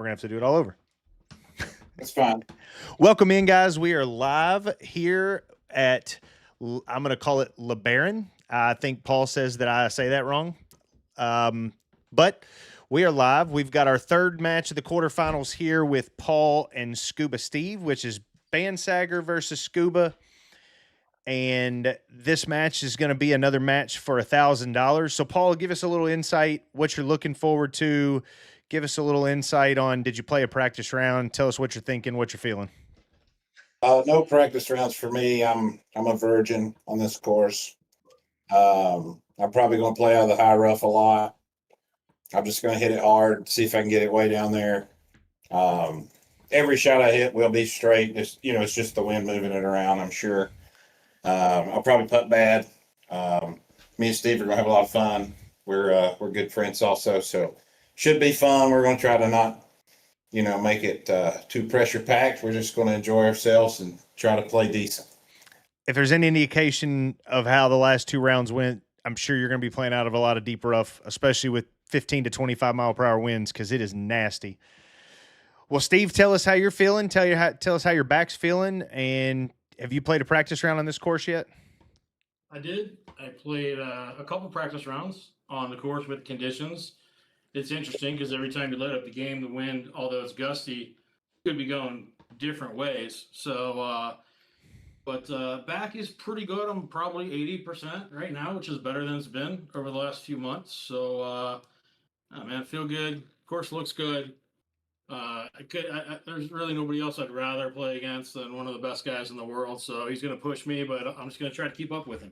We're going to have to do it all over. That's fine. Welcome in, guys. We are live here at, I'm going to call it Lebaron. I think Paul says that I say that wrong. But we are live. We've got our third match of the quarterfinals here with Paul and Scuba Steve, which is BandSagger versus Scuba. And this match is going to be another match for $1,000. So, Paul, give us a little insight, what you're looking forward to. Give us a little insight on, did you play a practice round? Tell us what you're thinking, what you're feeling. No practice rounds for me. I'm a virgin on this course. I'm probably going to play out of the high rough a lot. I'm just going to hit it hard, see if I can get it way down there. Every shot I hit will be straight. It's just the wind moving it around, I'm sure. I'll probably putt bad. Me and Steve are going to have a lot of fun. We're good friends also, so should be fun. We're going to try to not, make it too pressure packed. We're just going to enjoy ourselves and try to play decent. If there's any indication of how the last two rounds went, I'm sure you're going to be playing out of a lot of deep rough, especially with 15 to 25 mile per hour winds, because it is nasty. Well, Steve, tell us how you're feeling. Tell us how your back's feeling, and have you played a practice round on this course yet? I did. I played a couple practice rounds on the course with conditions. It's interesting because every time you let up the game, the wind, although it's gusty, could be going different ways. So, but back is pretty good. I'm probably 80% right now, which is better than it's been over the last few months. So, man, feel good. Course looks good. There's really nobody else I'd rather play against than one of the best guys in the world. So he's going to push me, but I'm just going to try to keep up with him.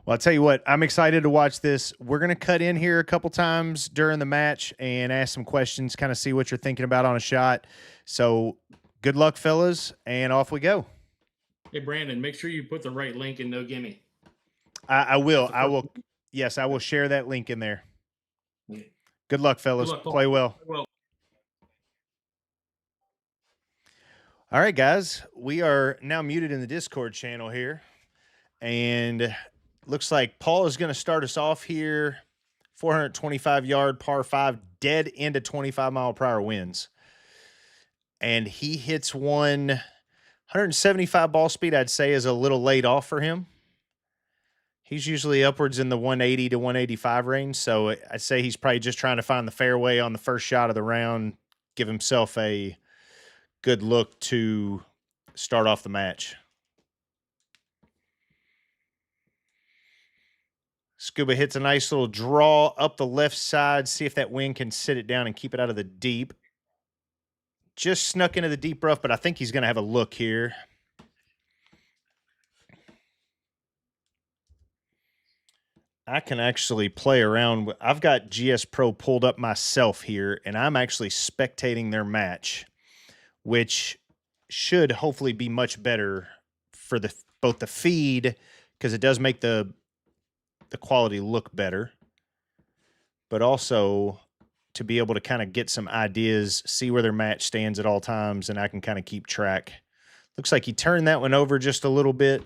Well, I'll tell you what, I'm excited to watch this. We're going to cut in here a couple times during the match and ask some questions, kind of see what you're thinking about on a shot. So good luck, fellas, and off we go. Hey, Brandon, make sure you put the right link in No Gimme. I will. Yes, I will share that link in there. Good luck, fellas. Good luck, play well. All right, guys, we are now muted in the Discord channel here, and looks like Paul is going to start us off here. 425-yard par 5, dead into 25 mile per hour winds, and he hits one 175 ball speed. I'd say is a little laid off for him. He's usually upwards in the 180 to 185 range, so I'd say he's probably just trying to find the fairway on the first shot of the round, give himself a good look to start off the match. Scuba hits a nice little draw up the left side. See if that wind can sit it down and keep it out of the deep. Just snuck into the deep rough, but I think he's going to have a look here. I can actually play around. I've got GS Pro pulled up myself here, and I'm actually spectating their match, which should hopefully be much better for both the feed, because it does make the quality look better, but also to be able to kind of get some ideas, see where their match stands at all times, and I can kind of keep track. Looks like he turned that one over just a little bit,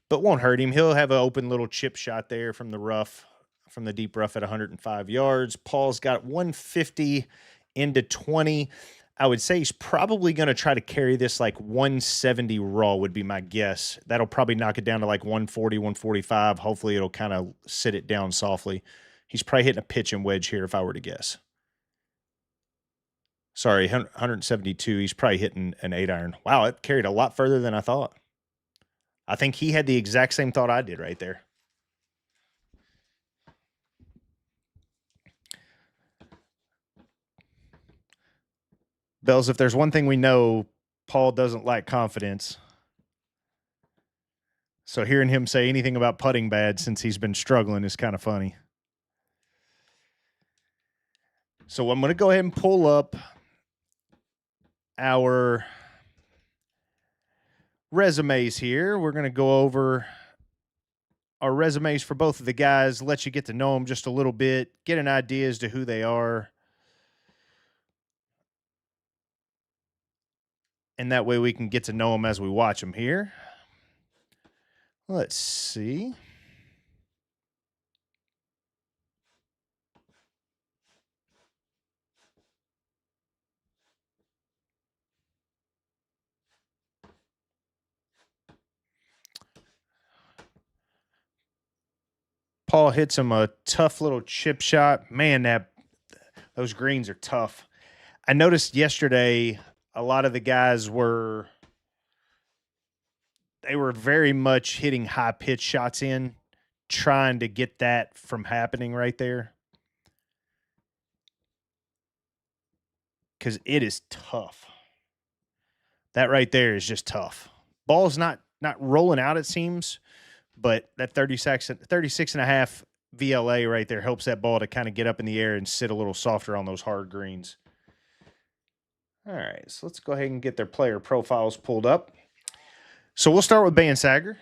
but won't hurt him. He'll have an open little chip shot there from the rough, from the deep rough at 105 yards. Paul's got 150 into 20. I would say he's probably going to try to carry this like 170 raw would be my guess. That'll probably knock it down to like 140, 145. Hopefully it'll kind of sit it down softly. He's probably hitting a pitch and wedge here if I were to guess. Sorry, 172. He's probably hitting an 8-iron. Wow, it carried a lot further than I thought. I think he had the exact same thought I did right there. Bells, if there's one thing we know, Paul doesn't like confidence. So hearing him say anything about putting bad since he's been struggling is kind of funny. So I'm going to go ahead and pull up our resumes here. We're going to go over our resumes for both of the guys, let you get to know them just a little bit, get an idea as to who they are. And that way we can get to know them as we watch them here. Let's see. Paul hits him a tough little chip shot. Man, those greens are tough. I noticed yesterday a lot of the guys were very much hitting high pitch shots in, trying to get that from happening right there. Because it is tough. That right there is just tough. Ball's not rolling out, it seems, but that 36 and a half VLA right there helps that ball to kind of get up in the air and sit a little softer on those hard greens. All right, so let's go ahead and get their player profiles pulled up. So we'll start with BandSagger.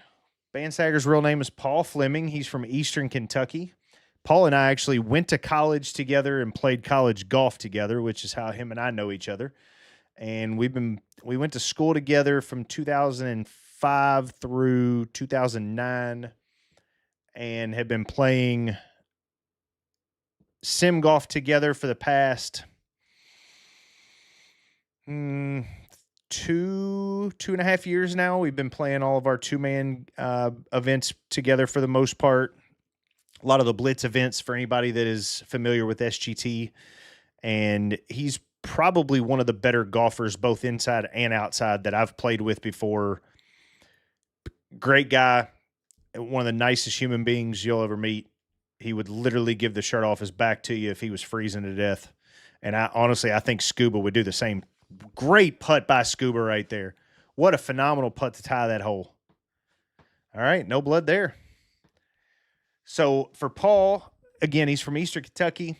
BandSagger's real name is Paul Fleming. He's from Eastern Kentucky. Paul and I actually went to college together and played college golf together, which is how him and I know each other. And we went to school together from 2005 through 2009 and have been playing sim golf together for the past 2.5 years now. We've been playing all of our two-man events together for the most part. A lot of the blitz events for anybody that is familiar with SGT. And he's probably one of the better golfers, both inside and outside, that I've played with before. Great guy. One of the nicest human beings you'll ever meet. He would literally give the shirt off his back to you if he was freezing to death. And I think Scuba would do the same. Great putt by Scuba right there. What a phenomenal putt to tie that hole. All right, no blood there. So for Paul, again, he's from Eastern Kentucky.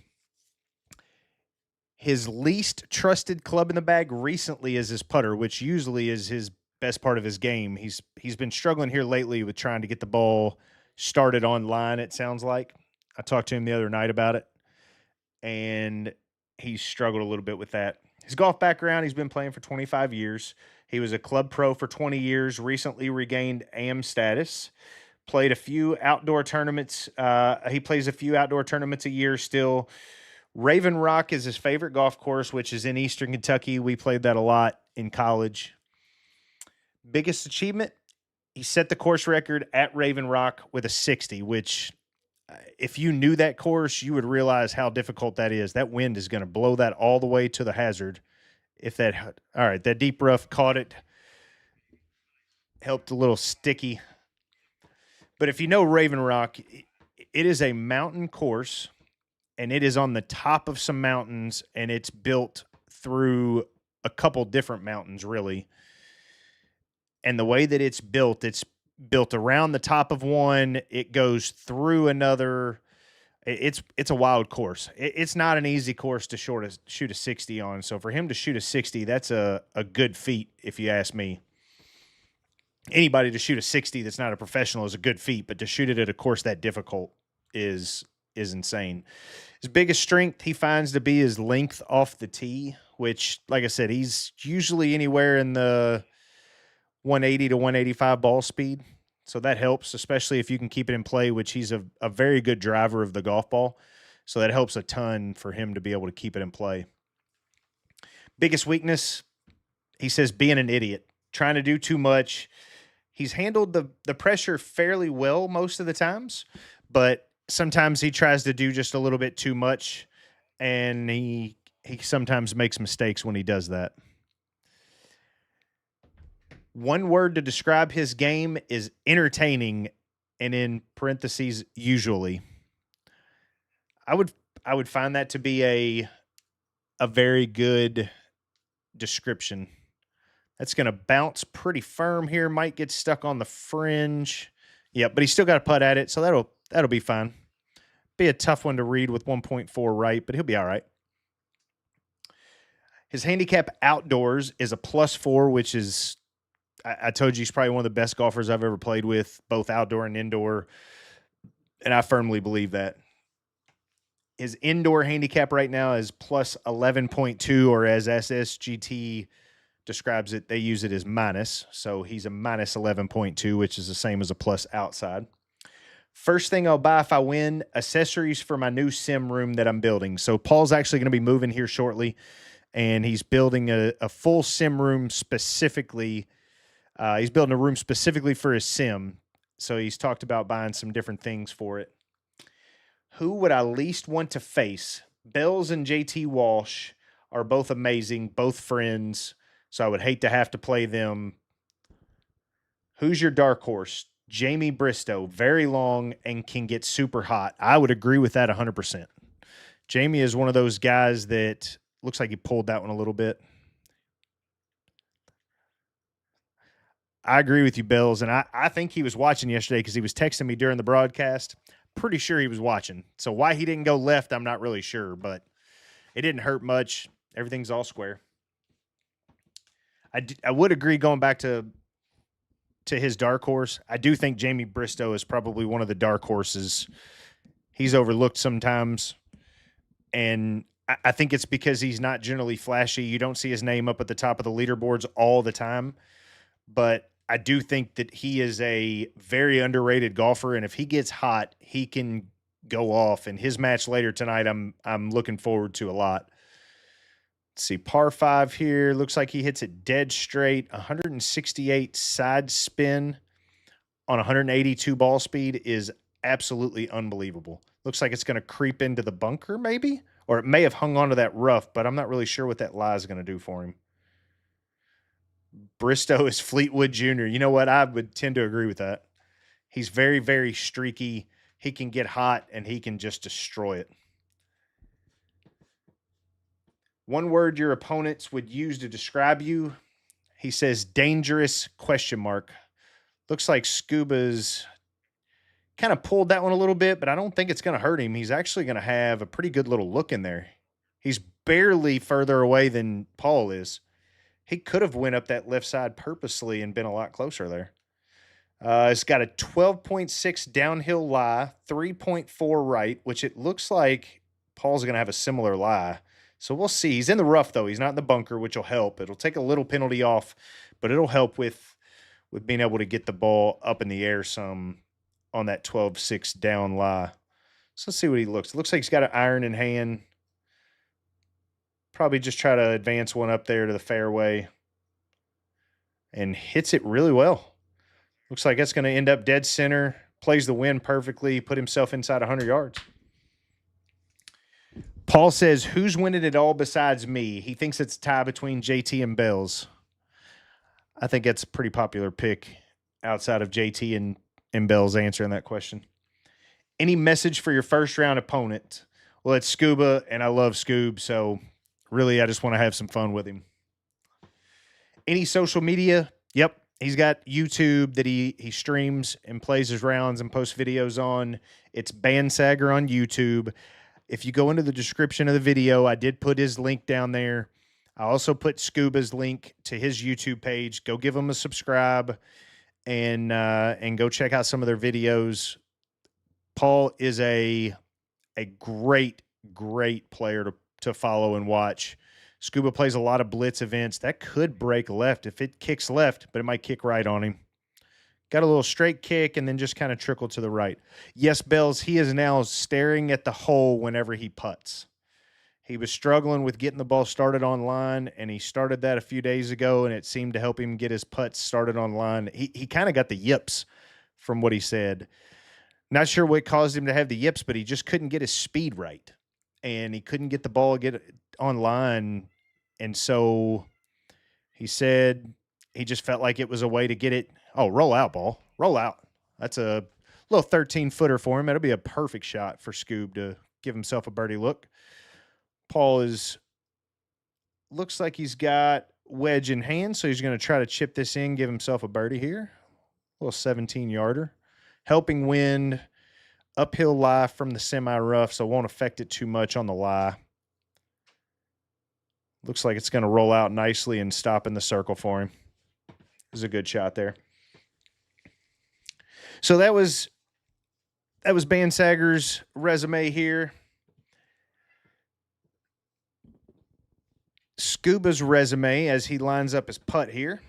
His least trusted club in the bag recently is his putter, which usually is his best part of his game. He's been struggling here lately with trying to get the ball started online, it sounds like. I talked to him the other night about it, and he's struggled a little bit with that. His golf background, he's been playing for 25 years. He was a club pro for 20 years, recently regained AM status, played a few outdoor tournaments. He plays a few outdoor tournaments a year still. Raven Rock is his favorite golf course, which is in Eastern Kentucky. We played that a lot in college. Biggest achievement, he set the course record at Raven Rock with a 60, which if you knew that course, you would realize how difficult that is. That wind is going to blow that all the way to the hazard. All right, that deep rough caught it, helped a little sticky. But if you know Raven Rock, it is a mountain course, and it is on the top of some mountains, and it's built through a couple different mountains, really. And the way that it's built around the top of one. It goes through another. It's a wild course. It's not an easy course to shoot a 60 on. So for him to shoot a 60, that's a good feat, if you ask me. Anybody to shoot a 60 that's not a professional is a good feat, but to shoot it at a course that difficult is insane. His biggest strength he finds to be his length off the tee, which, like I said, he's usually anywhere in the 180 to 185 ball speed. So that helps, especially if you can keep it in play, which he's a very good driver of the golf ball. So that helps a ton for him to be able to keep it in play. Biggest weakness, he says, being an idiot, trying to do too much. He's handled the pressure fairly well most of the times, but sometimes he tries to do just a little bit too much, and he sometimes makes mistakes when he does that. One word to describe his game is entertaining, and in parentheses, usually. I would find that to be a very good description. That's going to bounce pretty firm here. Might get stuck on the fringe. Yeah, but he's still got to putt at it, so that'll be fine. Be a tough one to read with 1.4 right, but he'll be all right. His handicap outdoors is a +4, which is, I told you, he's probably one of the best golfers I've ever played with, both outdoor and indoor, and I firmly believe that. His indoor handicap right now is +11.2, or as SSGT describes it, they use it as minus. So he's a -11.2, which is the same as a plus outside. First thing I'll buy if I win, accessories for my new sim room that I'm building. So Paul's actually going to be moving here shortly, and he's building a full sim room specifically. He's building a room specifically for his sim. So he's talked about buying some different things for it. Who would I least want to face? Bells and JT Walsh are both amazing, both friends. So I would hate to have to play them. Who's your dark horse? Jamie Bristow, very long and can get super hot. I would agree with that 100%. Jamie is one of those guys that looks like he pulled that one a little bit. I agree with you, Bells, and I think he was watching yesterday because he was texting me during the broadcast. Pretty sure he was watching. So why he didn't go left, I'm not really sure, but it didn't hurt much. Everything's all square. I would agree going back to his dark horse. I do think Jamie Bristow is probably one of the dark horses. He's overlooked sometimes, and I think it's because he's not generally flashy. You don't see his name up at the top of the leaderboards all the time, but I do think that he is a very underrated golfer, and if he gets hot, he can go off. And his match later tonight, I'm looking forward to a lot. Let's see, par 5 here. Looks like he hits it dead straight. 168 side spin on 182 ball speed is absolutely unbelievable. Looks like it's going to creep into the bunker, maybe, or it may have hung onto that rough, but I'm not really sure what that lie is going to do for him. Bristow is Fleetwood Jr. You know what? I would tend to agree with that. He's very, very streaky. He can get hot, and he can just destroy it. One word your opponents would use to describe you. He says dangerous ? Looks like Scuba's kind of pulled that one a little bit, but I don't think it's going to hurt him. He's actually going to have a pretty good little look in there. He's barely further away than Paul is. He could have went up that left side purposely and been a lot closer there. It's got a 12.6 downhill lie, 3.4 right, which it looks like Paul's going to have a similar lie. So we'll see. He's in the rough, though. He's not in the bunker, which will help. It'll take a little penalty off, but it'll help with being able to get the ball up in the air some on that 12.6 down lie. So let's see what he looks. It looks like he's got an iron in hand. Probably just try to advance one up there to the fairway and hits it really well. Looks like that's going to end up dead center. Plays the wind perfectly. Put himself inside 100 yards. Paul says, who's winning it all besides me? He thinks it's a tie between JT and Bells. I think that's a pretty popular pick outside of JT and Bells answering that question. Any message for your first round opponent? Well, it's Scuba, and I love Scoob, so really I just want to have some fun with him. Any social media? Yep. He's got YouTube that he streams and plays his rounds and posts videos on. It's BandSagger on YouTube. If you go into the description of the video, I did put his link down there. I also put Scuba's link to his YouTube page. Go give him a subscribe and go check out some of their videos. Paul is a great player to follow and watch. Scuba plays a lot of blitz events. That could break left if it kicks left, but it might kick right on him. Got a little straight kick and then just kind of trickle to the right. Yes, Bells, he is now staring at the hole whenever he putts. He was struggling with getting the ball started online, and he started that a few days ago, and it seemed to help him get his putts started online. He kind of got the yips from what he said. Not sure what caused him to have the yips, but he just couldn't get his speed right, and he couldn't get the ball get online, and so he said he just felt like it was a way to get it. Oh, roll out, ball. Roll out. That's a little 13-footer for him. That'll be a perfect shot for Scoob to give himself a birdie look. Paul looks like he's got wedge in hand, so he's going to try to chip this in, give himself a birdie here. A little 17-yarder. Helping wind, uphill lie from the semi-rough, so won't affect it too much on the lie. Looks like it's going to roll out nicely and stop in the circle for him. It was a good shot there. So that was BandSagger's resume here. Scuba's resume as he lines up his putt here.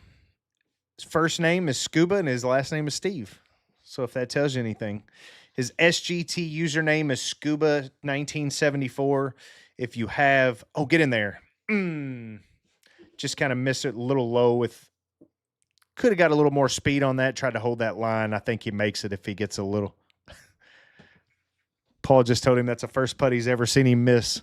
His first name is Scuba and his last name is Steve. So if that tells you anything. His SGT username is Scuba1974. If you have, get in there. Just kind of missed it a little low with, could have got a little more speed on that, tried to hold that line. I think he makes it if he gets a little. Paul just told him that's the first putt he's ever seen him miss.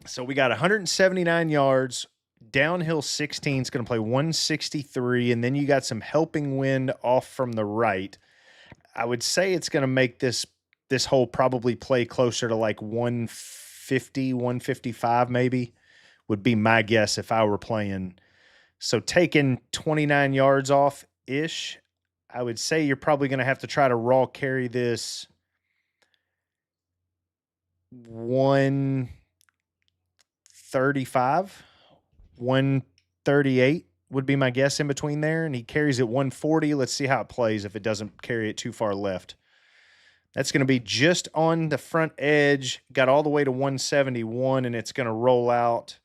So we got 179 yards, downhill 16 is going to play 163, and then you got some helping wind off from the right. I would say it's going to make this hole probably play closer to like 150, 155 maybe, would be my guess if I were playing. So taking 29 yards off-ish, I would say you're probably going to have to try to raw carry this 135, 138 would be my guess in between there. And he carries it 140. Let's see how it plays if it doesn't carry it too far left. That's going to be just on the front edge, got all the way to 171, and it's going to roll out.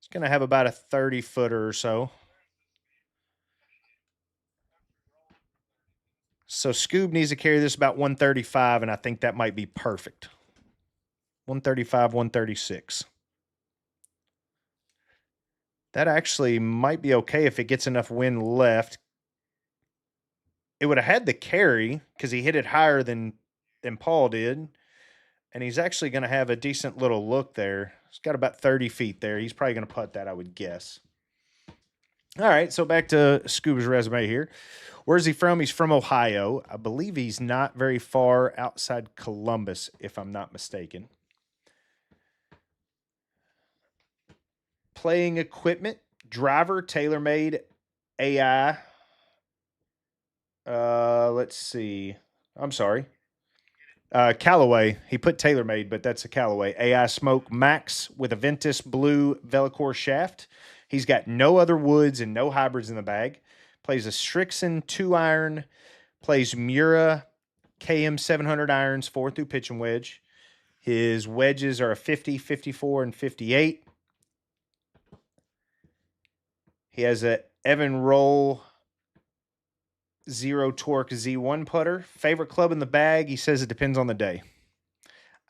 It's going to have about a 30-footer or so. So Scoob needs to carry this about 135, and I think that might be perfect. 135, 136. That actually might be okay if it gets enough wind left. It would have had the carry because he hit it higher than Paul did. And he's actually going to have a decent little look there. He's got about 30 feet there. He's probably going to putt that, I would guess. All right, so back to Scuba's resume here. Where's he from? He's from Ohio. I believe he's not very far outside Columbus, if I'm not mistaken. Playing equipment, driver, TaylorMade, AI. Let's see. I'm sorry. Callaway. He put TaylorMade, but that's a Callaway. AI Smoke Max with a Ventus Blue Velocor shaft. He's got no other woods and no hybrids in the bag. Plays a Strixon 2-iron. Plays Mura KM 700 irons, 4 through pitch and wedge. His wedges are a 50, 54, and 58. He has a Evan Roll Zero Torque Z1 putter. Favorite club in the bag, he says it depends on the day.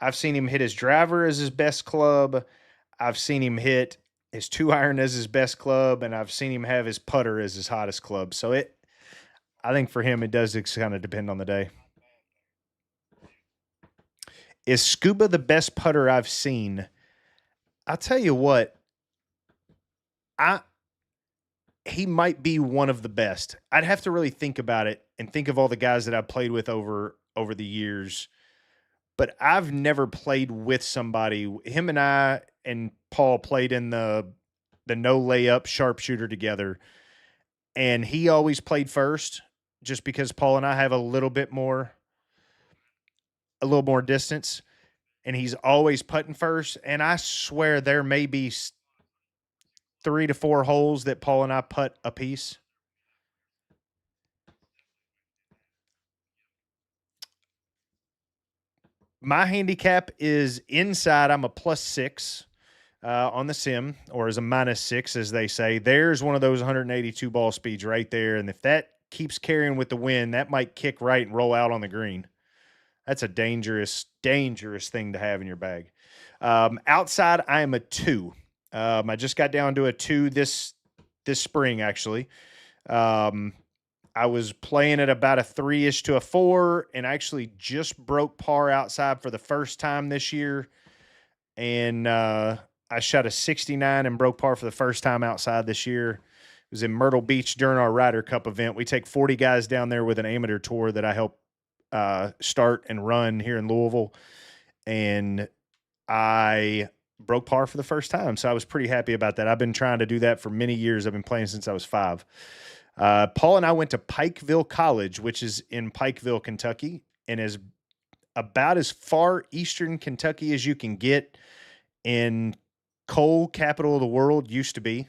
I've seen him hit his driver as his best club. I've seen him hit his 2-iron as his best club, and I've seen him have his putter as his hottest club. So I think for him, it does kind of depend on the day. Is Scuba the best putter I've seen? I'll tell you what, he might be one of the best. I'd have to really think about it and think of all the guys that I've played with over the years. But I've never played with somebody. Him and I and Paul played in the no layup sharpshooter together. And he always played first just because Paul and I have a little more distance. And he's always putting first. And I swear there may be 3 to 4 holes that Paul and I putt a piece. My handicap is inside. I'm a +6 on the sim, or as a -6, as they say. There's one of those 182 ball speeds right there. And if that keeps carrying with the wind, that might kick right and roll out on the green. That's a dangerous, dangerous thing to have in your bag. Outside, I am a 2. I just got down to a 2 this spring, actually. I was playing at about a 3-ish to a 4, and actually just broke par outside for the first time this year. And I shot a 69 and broke par for the first time outside this year. It was in Myrtle Beach during our Ryder Cup event. We take 40 guys down there with an amateur tour that I help start and run here in Louisville. And I broke par for the first time. So I was pretty happy about that. I've been trying to do that for many years. I've been playing since I was 5. Paul and I went to Pikeville College, which is in Pikeville, Kentucky, and is about as far eastern Kentucky as you can get in coal capital of the world, used to be.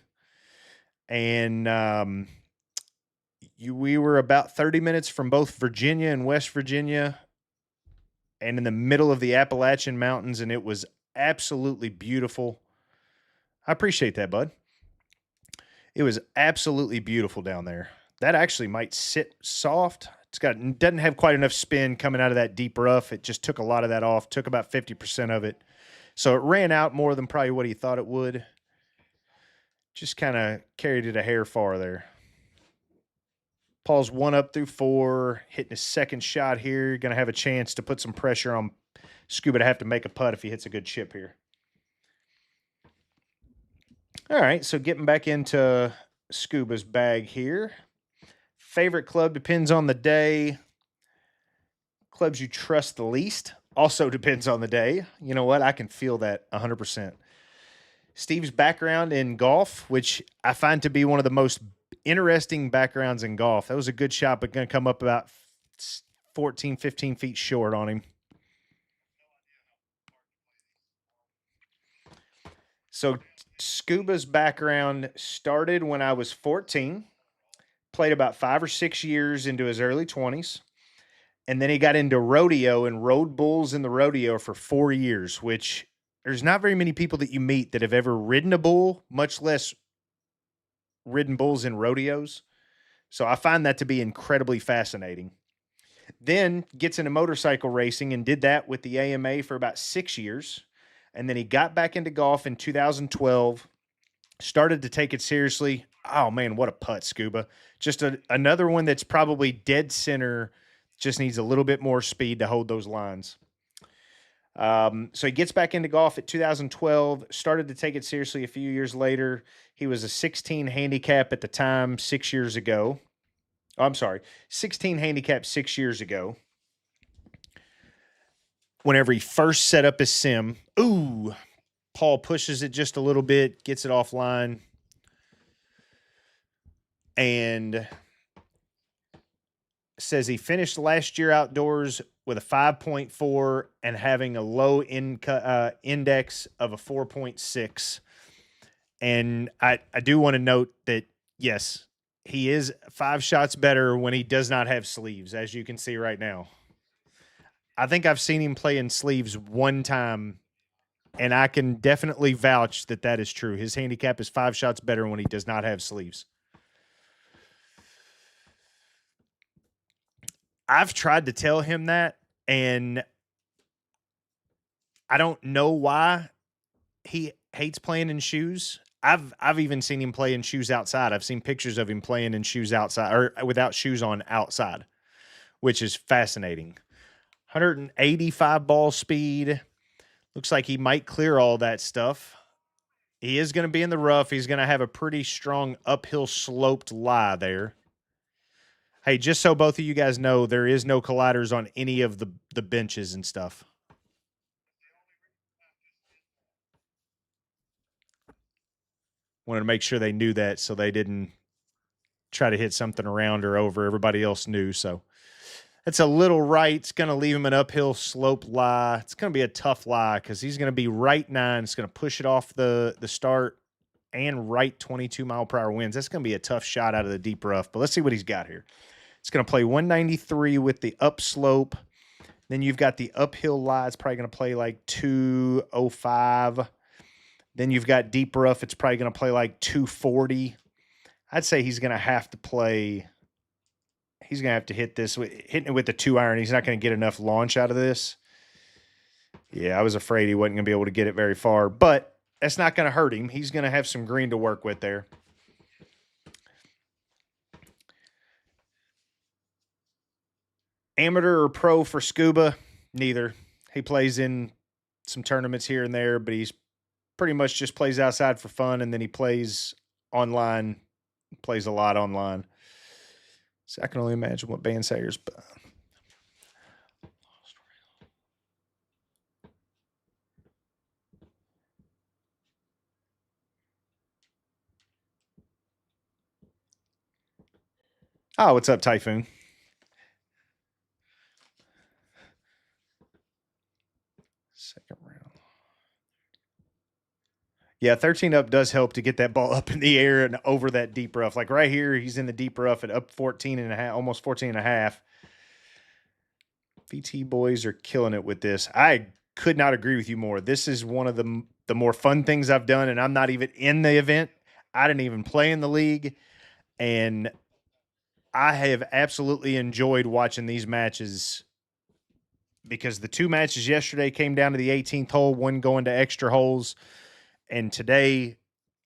And we were about 30 minutes from both Virginia and West Virginia, and in the middle of the Appalachian Mountains, and it was absolutely beautiful. I appreciate that, bud. It was absolutely beautiful down there. That actually might sit soft. Doesn't have quite enough spin coming out of that deep rough. It just took a lot of that off, took about 50% of it. So it ran out more than probably what he thought it would. Just kind of carried it a hair far there. Paul's 1 up through 4, hitting his second shot here. Going to have a chance to put some pressure on Scuba to have to make a putt if he hits a good chip here. All right, so getting back into Scuba's bag here. Favorite club depends on the day. Clubs you trust the least also depends on the day. You know what? I can feel that 100%. Steve's background in golf, which I find to be one of the most interesting backgrounds in golf. That was a good shot, but going to come up about 14, 15 feet short on him. So Scuba's background started when I was 14, played about 5 or 6 years into his early 20s, and then he got into rodeo and rode bulls in the rodeo for 4 years, which there's not very many people that you meet that have ever ridden a bull, much less ridden bulls in rodeos. So I find that to be incredibly fascinating. Then gets into motorcycle racing and did that with the AMA for about 6 years. And then he got back into golf in 2012, started to take it seriously. Oh, man, what a putt, Scuba. Just another one that's probably dead center, just needs a little bit more speed to hold those lines. So he gets back into golf at 2012, started to take it seriously a few years later. He was a 16 handicap at the time 6 years ago. Oh, I'm sorry, 16 handicap 6 years ago. Whenever he first set up his sim, ooh, Paul pushes it just a little bit, gets it offline, and says he finished last year outdoors with a 5.4 and having a low index of a 4.6. And I do want to note that, yes, he is 5 shots better when he does not have sleeves, as you can see right now. I think I've seen him play in sleeves one time, and I can definitely vouch that that is true. His handicap is 5 shots better when he does not have sleeves. I've tried to tell him that, and I don't know why he hates playing in shoes. I've even seen him play in shoes outside. I've seen pictures of him playing in shoes outside or without shoes on outside, which is fascinating. 185 ball speed. Looks like he might clear all that stuff. He is going to be in the rough. He's going to have a pretty strong uphill sloped lie there. Hey, just so both of you guys know, there is no colliders on any of the benches and stuff. Wanted to make sure they knew that so they didn't try to hit something around or over. Everybody else knew. So that's a little right. It's going to leave him an uphill slope lie. It's going to be a tough lie because he's going to be right 9. It's going to push it off the start and right 22-mile-per-hour winds. That's going to be a tough shot out of the deep rough. But let's see what he's got here. It's going to play 193 with the upslope. Then you've got the uphill lie. It's probably going to play like 205. Then you've got deep rough. It's probably going to play like 240. I'd say he's going to have to play. He's going to have to hit this, hitting it with the 2-iron. He's not going to get enough launch out of this. Yeah, I was afraid he wasn't going to be able to get it very far, but that's not going to hurt him. He's going to have some green to work with there. Amateur or pro for Scuba? Neither. He plays in some tournaments here and there, but he's pretty much just plays outside for fun, and then he plays online, plays a lot online. So I can only imagine what BandSagger's. Oh, what's up, Typhoon? Second round. Yeah, 13 up does help to get that ball up in the air and over that deep rough. Like right here, he's in the deep rough at up 14 and a half, almost 14 and a half. VT boys are killing it with this. I could not agree with you more. This is one of the more fun things I've done, and I'm not even in the event. I didn't even play in the league, and I have absolutely enjoyed watching these matches because the 2 matches yesterday came down to the 18th hole, one going to extra holes. And today,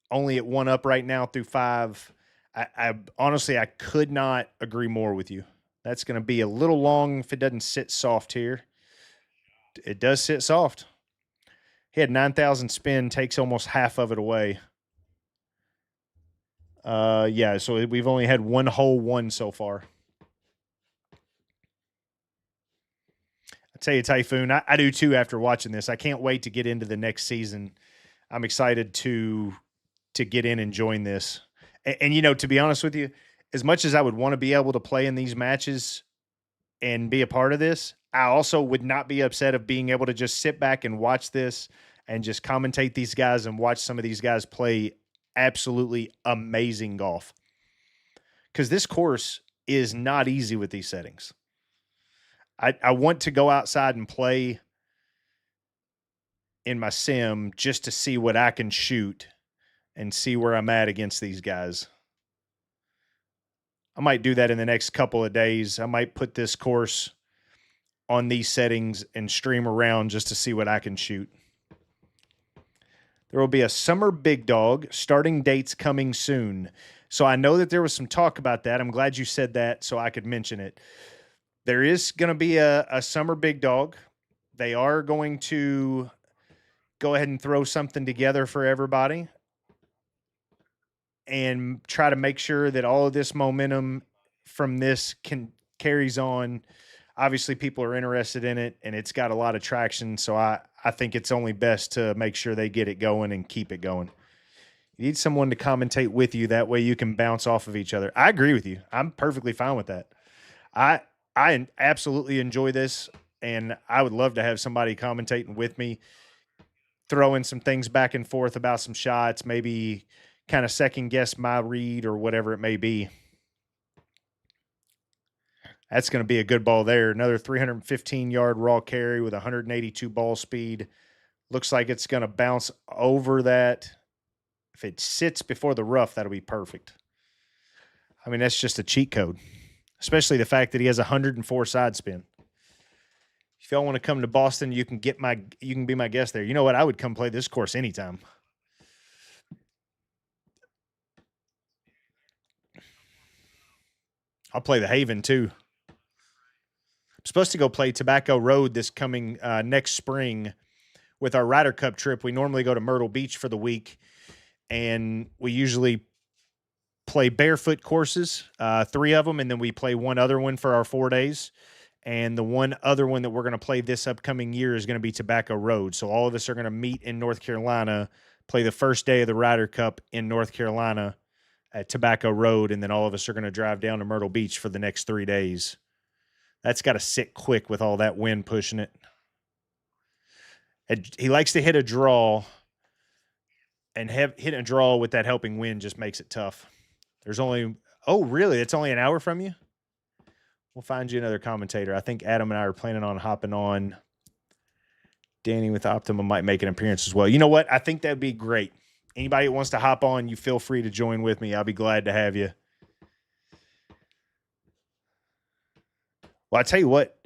only at 1 up right now through 5. I honestly, I could not agree more with you. That's going to be a little long if it doesn't sit soft here. It does sit soft. He had 9,000 spin, takes almost half of it away. Yeah, so we've only had one hole one so far. I tell you, Typhoon, I do too after watching this. I can't wait to get into the next season. I'm excited to get in and join this. And you know, to be honest with you, as much as I would want to be able to play in these matches and be a part of this, I also would not be upset of being able to just sit back and watch this and just commentate these guys and watch some of these guys play absolutely amazing golf. Because this course is not easy with these settings. I want to go outside and play in my sim just to see what I can shoot and see where I'm at against these guys. I might do that in the next couple of days. I might put this course on these settings and stream around just to see what I can shoot. There will be a summer big dog, starting dates coming soon. So I know that there was some talk about that. I'm glad you said that so I could mention it. There is going to be a summer big dog. They are going to go ahead and throw something together for everybody and try to make sure that all of this momentum from this carries on. Obviously, people are interested in it, and it's got a lot of traction. So I think it's only best to make sure they get it going and keep it going. You need someone to commentate with you. That way you can bounce off of each other. I agree with you. I'm perfectly fine with that. I absolutely enjoy this, and I would love to have somebody commentating with me, throwing some things back and forth about some shots, maybe kind of second guess my read or whatever it may be. That's going to be a good ball there. Another 315-yard raw carry with 182 ball speed. Looks like it's going to bounce over that. If it sits before the rough, that'll be perfect. I mean, that's just a cheat code, especially the fact that he has 104 side spin. If y'all want to come to Boston, you can be my guest there. You know what? I would come play this course anytime. I'll play the Haven too. I'm supposed to go play Tobacco Road this coming next spring with our Ryder Cup trip. We normally go to Myrtle Beach for the week, and we usually play barefoot courses, 3 of them, and then we play one other one for our 4 days. And the one other one that we're going to play this upcoming year is going to be Tobacco Road. So all of us are going to meet in North Carolina, play the first day of the Ryder Cup in North Carolina at Tobacco Road, and then all of us are going to drive down to Myrtle Beach for the next 3 days. That's got to sit quick with all that wind pushing it. He likes to hit a draw, and hitting a draw with that helping wind just makes it tough. There's only – oh, really? It's only an hour from you? We'll find you another commentator. I think Adam and I are planning on hopping on. Danny with Optoma might make an appearance as well. You know what? I think that'd be great. Anybody that wants to hop on, you feel free to join with me. I'll be glad to have you. Well, I tell you what,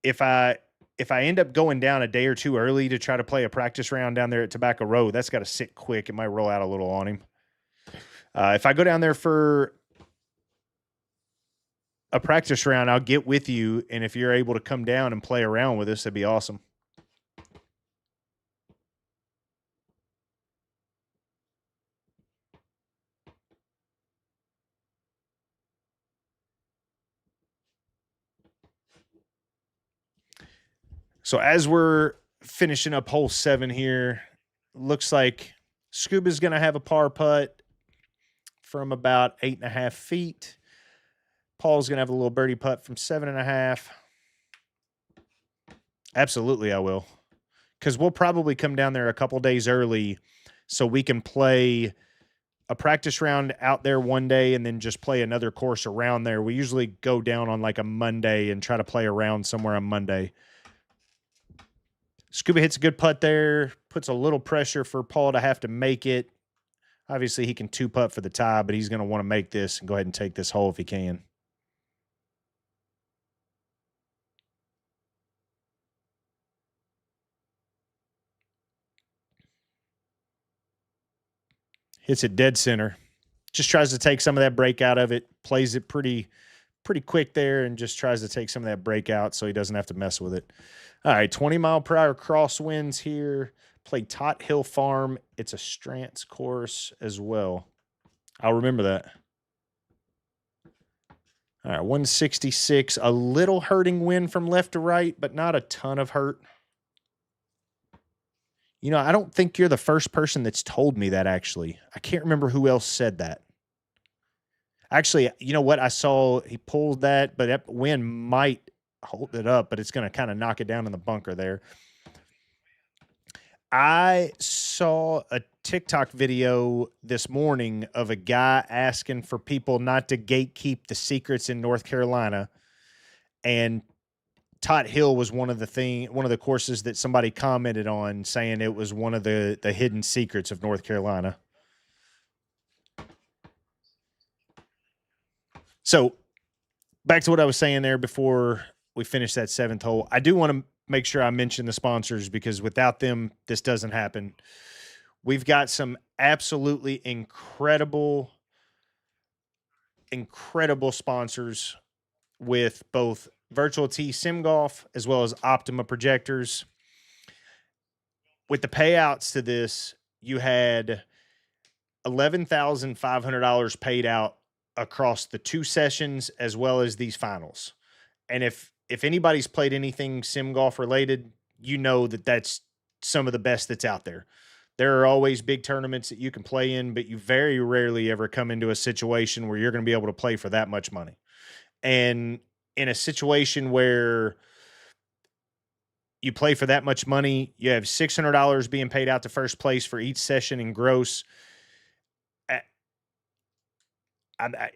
if I end up going down a day or two early to try to play a practice round down there at Tobacco Road, that's got to sit quick. It might roll out a little on him. If I go down there for a practice round, I'll get with you, and if you're able to come down and play around with us, that'd be awesome. So as we're finishing up hole 7 here, looks like Scuba's going to have a par putt from about 8.5 feet. Paul's going to have a little birdie putt from 7.5. Absolutely, I will. Because we'll probably come down there a couple days early so we can play a practice round out there one day and then just play another course around there. We usually go down on like a Monday and try to play around somewhere on Monday. Scuba hits a good putt there, puts a little pressure for Paul to have to make it. Obviously, he can 2-putt for the tie, but he's going to want to make this and go ahead and take this hole if he can. Hits it dead center. just tries to take some of that break out of it, plays it pretty quick there, and just tries to take some of that break out so he doesn't have to mess with it. All right, 20-mile-per-hour crosswinds here. Play Tot Hill Farm. It's a Strance course as well. I'll remember that. All right, 166. A little hurting wind from left to right, but not a ton of hurt. You know, I don't think you're the first person that's told me that, actually. I can't remember who else said that. Actually, you know what? I saw he pulled that, but that wind might hold it up, but it's going to kind of knock it down in the bunker there. I saw a TikTok video this morning of a guy asking for people not to gatekeep the secrets in North Carolina. And Tot Hill was one of the courses that somebody commented on, saying it was one of the hidden secrets of North Carolina. So back to what I was saying there before we finish that 7th hole. I do want to make sure I mention the sponsors, because without them, this doesn't happen. We've got some absolutely incredible sponsors with both Virtual Tee Sim Golf as well as Optoma projectors. With the payouts to this, you had $11,500 paid out across the 2 sessions as well as these finals. And if anybody's played anything sim golf related, you know that that's some of the best that's out there. There are always big tournaments that you can play in, but you very rarely ever come into a situation where you're going to be able to play for that much money. And in a situation where you play for that much money, you have $600 being paid out to first place for each session in gross.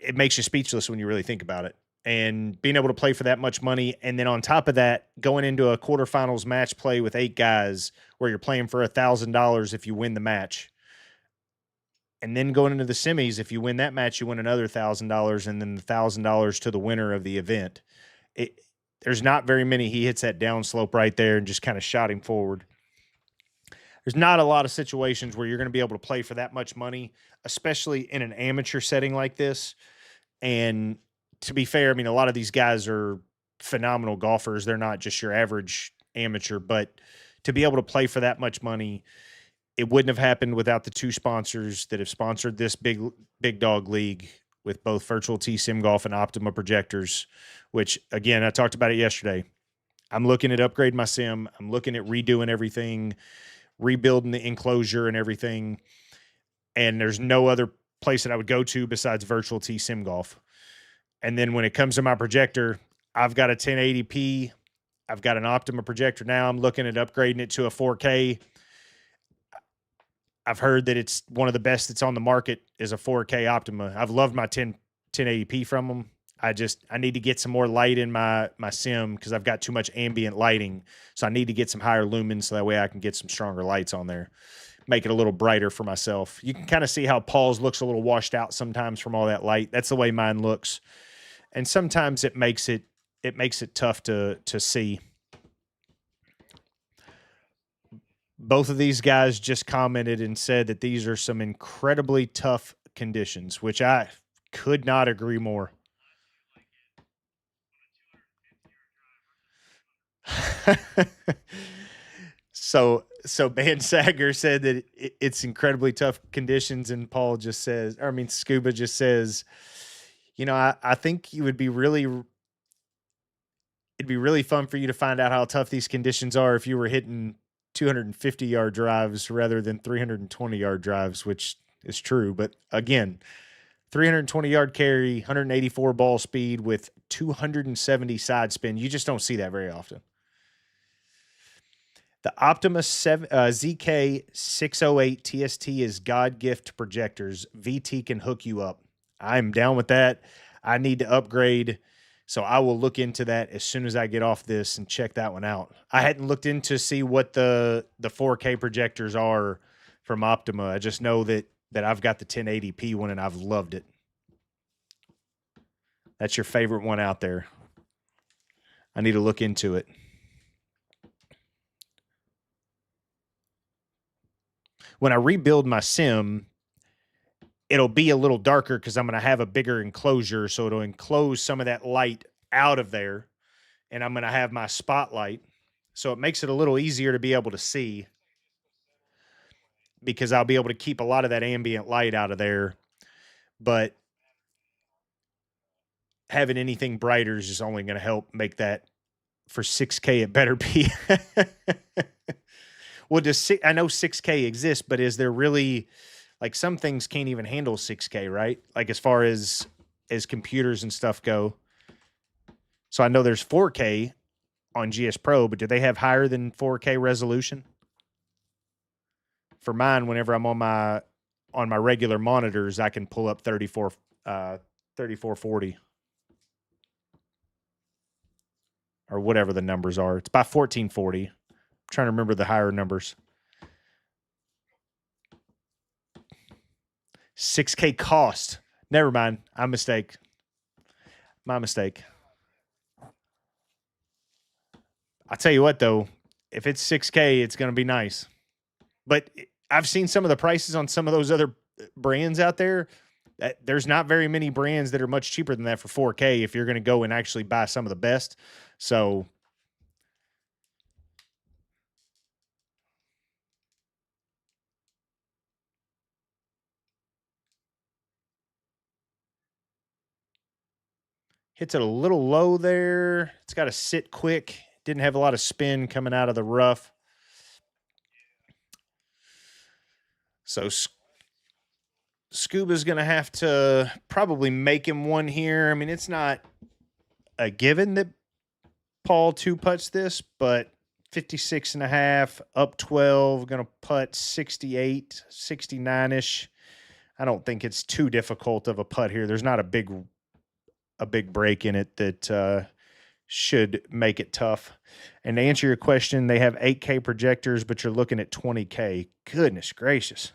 It makes you speechless when you really think about it. And being able to play for that much money, and then on top of that, going into a quarterfinals match play with 8 guys where you're playing for $1,000 if you win the match. And then going into the semis, if you win that match, you win another $1,000, and then the $1,000 to the winner of the event. There's not very many. He hits that downslope right there and just kind of shot him forward. There's not a lot of situations where you're going to be able to play for that much money, especially in an amateur setting like this. And to be fair, I mean, a lot of these guys are phenomenal golfers. They're not just your average amateur, but to be able to play for that much money, it wouldn't have happened without the 2 sponsors that have sponsored this big dog league with both Virtual Tee Sim Golf and Optoma projectors, which, again, I talked about it yesterday. I'm looking at upgrading my sim. I'm looking at redoing everything, rebuilding the enclosure and everything. And there's no other place that I would go to besides Virtual Tee Sim Golf. And then when it comes to my projector, I've got a 1080p. I've got an Optoma projector now. I'm looking at upgrading it to a 4K. I've heard that it's one of the best that's on the market is a 4K Optoma. I've loved my 1080p from them. I need to get some more light in my sim because I've got too much ambient lighting. So I need to get some higher lumens so that way I can get some stronger lights on there. Make it a little brighter for myself. You can kind of see how Paul's looks a little washed out sometimes from all that light. That's the way mine looks. And sometimes it makes it tough to see. Both of these guys just commented and said that these are some incredibly tough conditions, which I could not agree more. So BandSagger said that it's incredibly tough conditions, and Paul just says, or I mean, Scuba just says, you know, I think it'd be really fun for you to find out how tough these conditions are if you were hitting 250-yard drives rather than 320-yard drives, which is true. But again, 320-yard carry, 184 ball speed with 270 side spin. You just don't see that very often. The Optoma ZK608 TST is God gift projectors. VT can hook you up. I'm down with that. I need to upgrade, so I will look into that as soon as I get off this and check that one out. I hadn't looked into see what the 4K projectors are from Optoma. I just know that I've got the 1080p one and I've loved it. That's your favorite one out there. I need to look into it. When I rebuild my sim, it'll be a little darker because I'm going to have a bigger enclosure. So it'll enclose some of that light out of there. And I'm going to have my spotlight. So it makes it a little easier to be able to see because I'll be able to keep a lot of that ambient light out of there. But having anything brighter is just only going to help make that for 6K. It better be. Well, I know 6K exists, but is there really, like, some things can't even handle 6K, right? Like as far as computers and stuff go. So I know there's 4K on GS Pro, but do they have higher than 4K resolution? For mine, whenever I'm on my regular monitors, I can pull up 3440 or whatever the numbers are. It's by 1440. I'm trying to remember the higher numbers. 6K cost. Never mind. My mistake. I'll tell you what, though, if it's 6K, it's going to be nice. But I've seen some of the prices on some of those other brands out there. There's not very many brands that are much cheaper than that for 4K if you're going to go and actually buy some of the best. So hits it a little low there. It's got to sit quick. Didn't have a lot of spin coming out of the rough. So Scuba's going to have to probably make him one here. I mean, it's not a given that Paul two-putts this, but 56.5, up 12, going to putt 68, 69-ish. I don't think it's too difficult of a putt here. There's not a big break in it that should make it tough. And to answer your question, they have 8K projectors, but you're looking at 20K. Goodness gracious.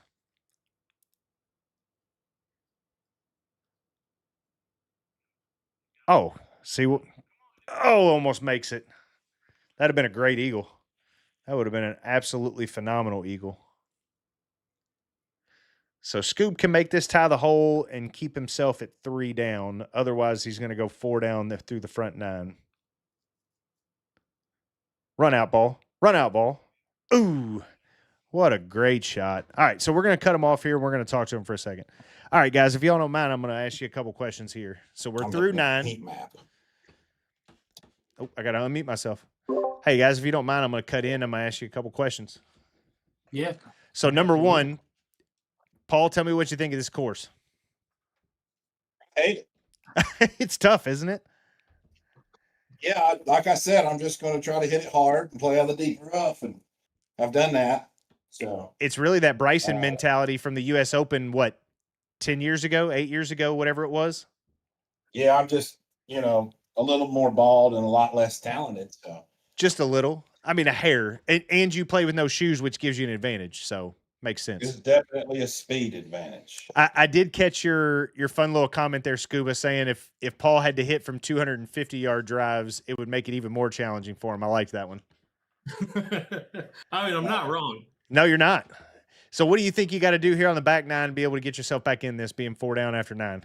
Oh, see what? Oh, almost makes it. That'd have been a great eagle. That would have been an absolutely phenomenal eagle. So Scoob can make this tie the hole and keep himself at 3 down. Otherwise, he's going to go 4 down through the front 9. Run out ball. Run out ball. Ooh, what a great shot. All right, so we're going to cut him off here. We're going to talk to him for a second. All right, guys, if y'all don't mind, I'm going to ask you a couple questions here. So we're through 9. Heat map. Oh, I got to unmute myself. Hey, guys, if you don't mind, I'm going to cut in. I'm going to ask you a couple questions. Yeah. So number 1, Paul, tell me what you think of this course. Hey, It's tough, isn't it? yeah, like I said, I'm just going to try to hit it hard and play out the deep rough, and I've done that. So it's really that Bryson mentality from the U.S. Open, what, 10 years ago, 8 years ago, whatever it was? Yeah, I'm just, a little more bald and a lot less talented. So just a little. I mean, a hair. And you play with no shoes, which gives you an advantage. So makes sense. It's definitely a speed advantage. I did catch your fun little comment there, Scuba, saying if Paul had to hit from 250-yard drives, it would make it even more challenging for him. I liked that one. I mean, I'm not wrong. No, you're not. So what do you think you got to do here on the back 9 to be able to get yourself back in this, being 4 down after 9?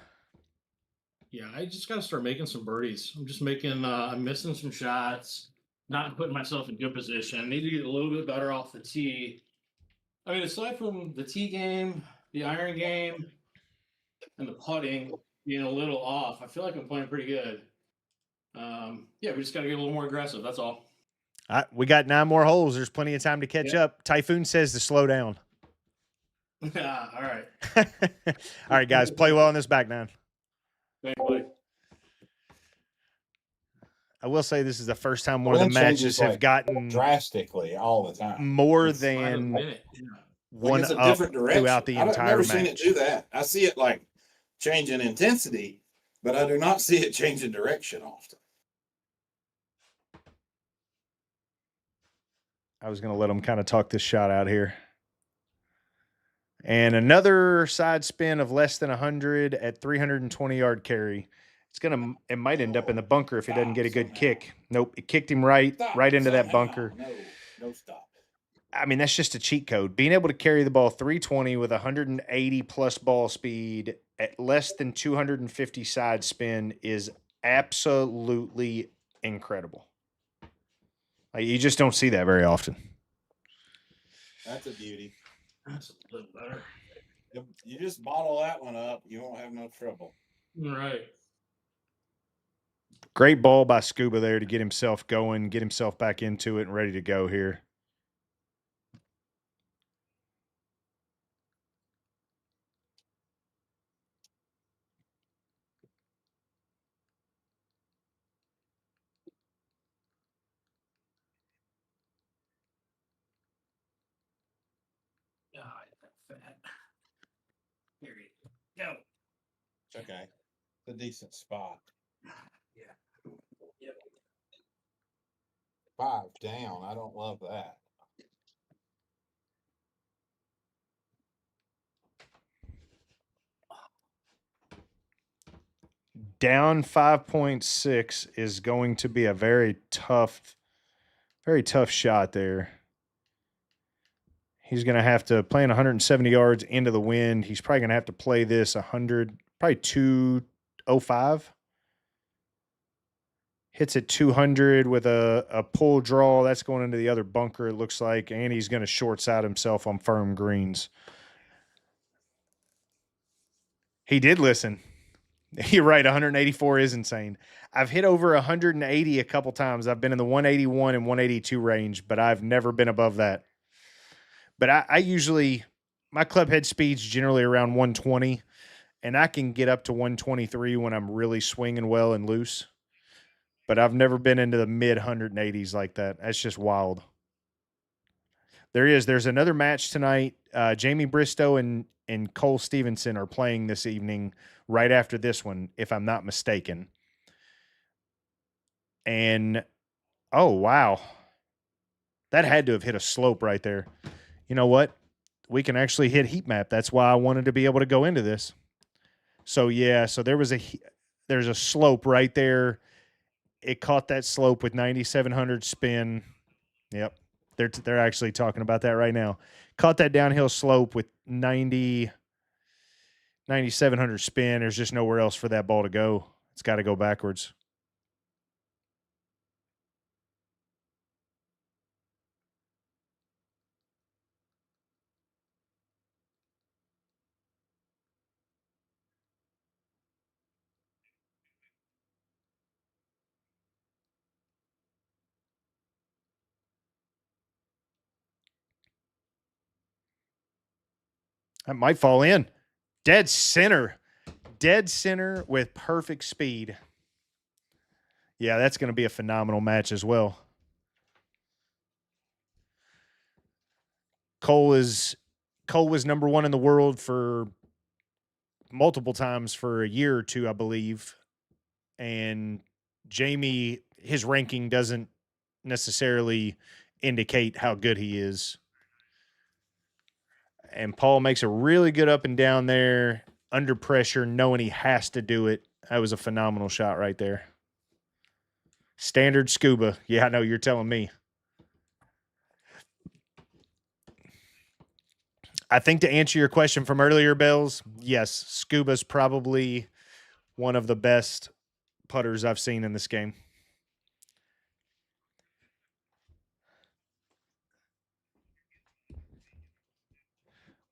Yeah, I just got to start making some birdies. I'm just making, I'm missing some shots, not putting myself in good position. I need to get a little bit better off the tee. I mean, aside from the tee game, the iron game, and the putting being a little off, I feel like I'm playing pretty good. Yeah, we just got to get a little more aggressive. That's all. We got 9 more holes. There's plenty of time to catch up. Typhoon says to slow down. All right. All right, guys, play well on this back 9. Thank you. I will say this is the first time one of the matches have gotten drastically all the time, more than one it's a up different direction throughout the I've entire never match. seen it do that. I see it like change in intensity, but I do not see it change in direction often. I was going to let him kind of talk this shot out here. And another side spin of less than 100 at 320-yard carry. It might end up in the bunker if he doesn't get a good kick. Nope, it kicked him right into that bunker. No stop. I mean, that's just a cheat code. Being able to carry the ball 320 with 180 plus ball speed at less than 250 side spin is absolutely incredible. Like, you just don't see that very often. That's a beauty. That's a little better. If you just bottle that one up, you won't have no trouble. Right. Great ball by Scuba there to get himself going, get himself back into it and ready to go here. Ah, that fat. Here you go. It's okay. It's a decent spot. Yeah. Yep. 5 down. I don't love that. Down 5.6 is going to be a very tough shot there. He's going to have to play in 170 yards into the wind. He's probably going to have to play this 100, probably 205. Hits at 200 with a pull draw. That's going into the other bunker, it looks like. And he's going to short side himself on firm greens. He did listen. You're right. 184 is insane. I've hit over 180 a couple times. I've been in the 181 and 182 range, but I've never been above that. But I usually, my club head speed's generally around 120, and I can get up to 123 when I'm really swinging well and loose. But I've never been into the mid 180s like that. That's just wild. There's another match tonight. Jamie Bristow and Cole Stevenson are playing this evening right after this one, if I'm not mistaken. And, oh, wow. That had to have hit a slope right there. You know what? We can actually hit heat map. That's why I wanted to be able to go into this. So, yeah, so there's a slope right there. It caught that slope with 9,700 spin. Yep. They're actually talking about that right now. Caught that downhill slope with 9,700 spin. There's just nowhere else for that ball to go. It's got to go backwards. That might fall in. Dead center. Dead center with perfect speed. Yeah, that's going to be a phenomenal match as well. Cole was number one in the world for multiple times for a year or two, I believe. And Jamie, his ranking doesn't necessarily indicate how good he is. And Paul makes a really good up and down there under pressure, knowing he has to do it. That was a phenomenal shot right there. Standard Scuba. Yeah, I know, you're telling me. I think to answer your question from earlier, Bells, yes, Scuba's probably one of the best putters I've seen in this game.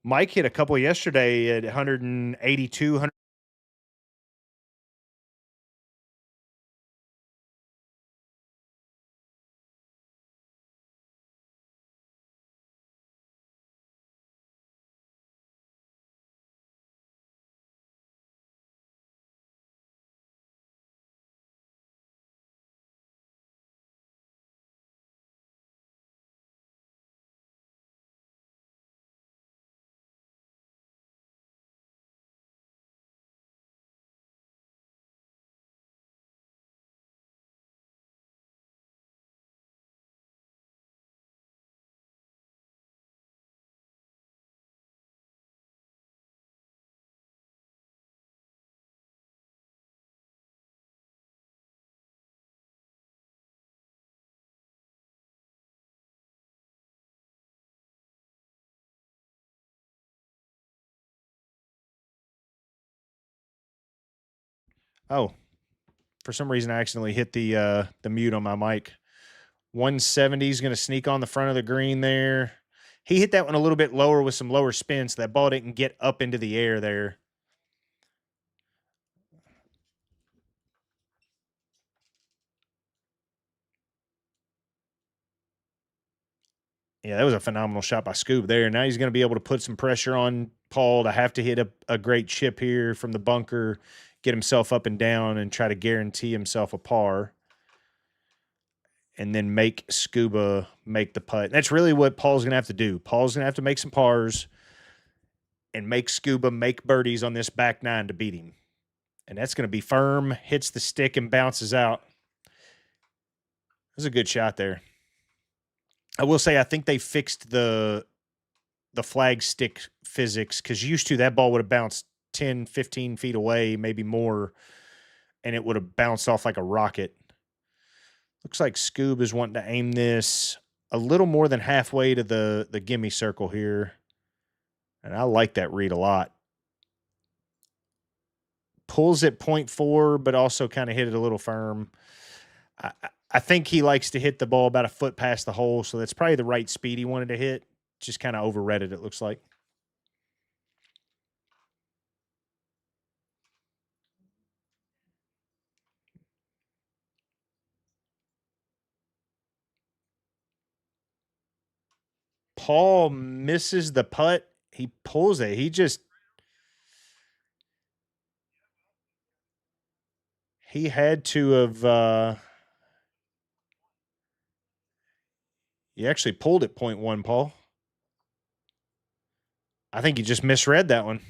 Mike hit a couple yesterday at 182, 100. Oh, for some reason I accidentally hit the mute on my mic. 170 is going to sneak on the front of the green there. He hit that one a little bit lower with some lower spin, so that ball didn't get up into the air there. Yeah, that was a phenomenal shot by Scuba there. Now he's going to be able to put some pressure on Paul to have to hit a great chip here from the bunker, get himself up and down, and try to guarantee himself a par. And then make Scuba make the putt. And that's really what Paul's going to have to do. Paul's going to have to make some pars and make Scuba make birdies on this back nine to beat him. And that's going to be firm, hits the stick and bounces out. That was a good shot there. I will say I think they fixed the flag stick physics, because used to that ball would have bounced 10, 15 feet away, maybe more, and it would have bounced off like a rocket. Looks like Scoob is wanting to aim this a little more than halfway to the gimme circle here. And I like that read a lot. Pulls at 0.4, but also kind of hit it a little firm. I think he likes to hit the ball about a foot past the hole, so that's probably the right speed he wanted to hit. Just kind of overread it looks like. Paul misses the putt. He pulls it. He had to have, he actually pulled at 0.1, Paul. I think you just misread that one.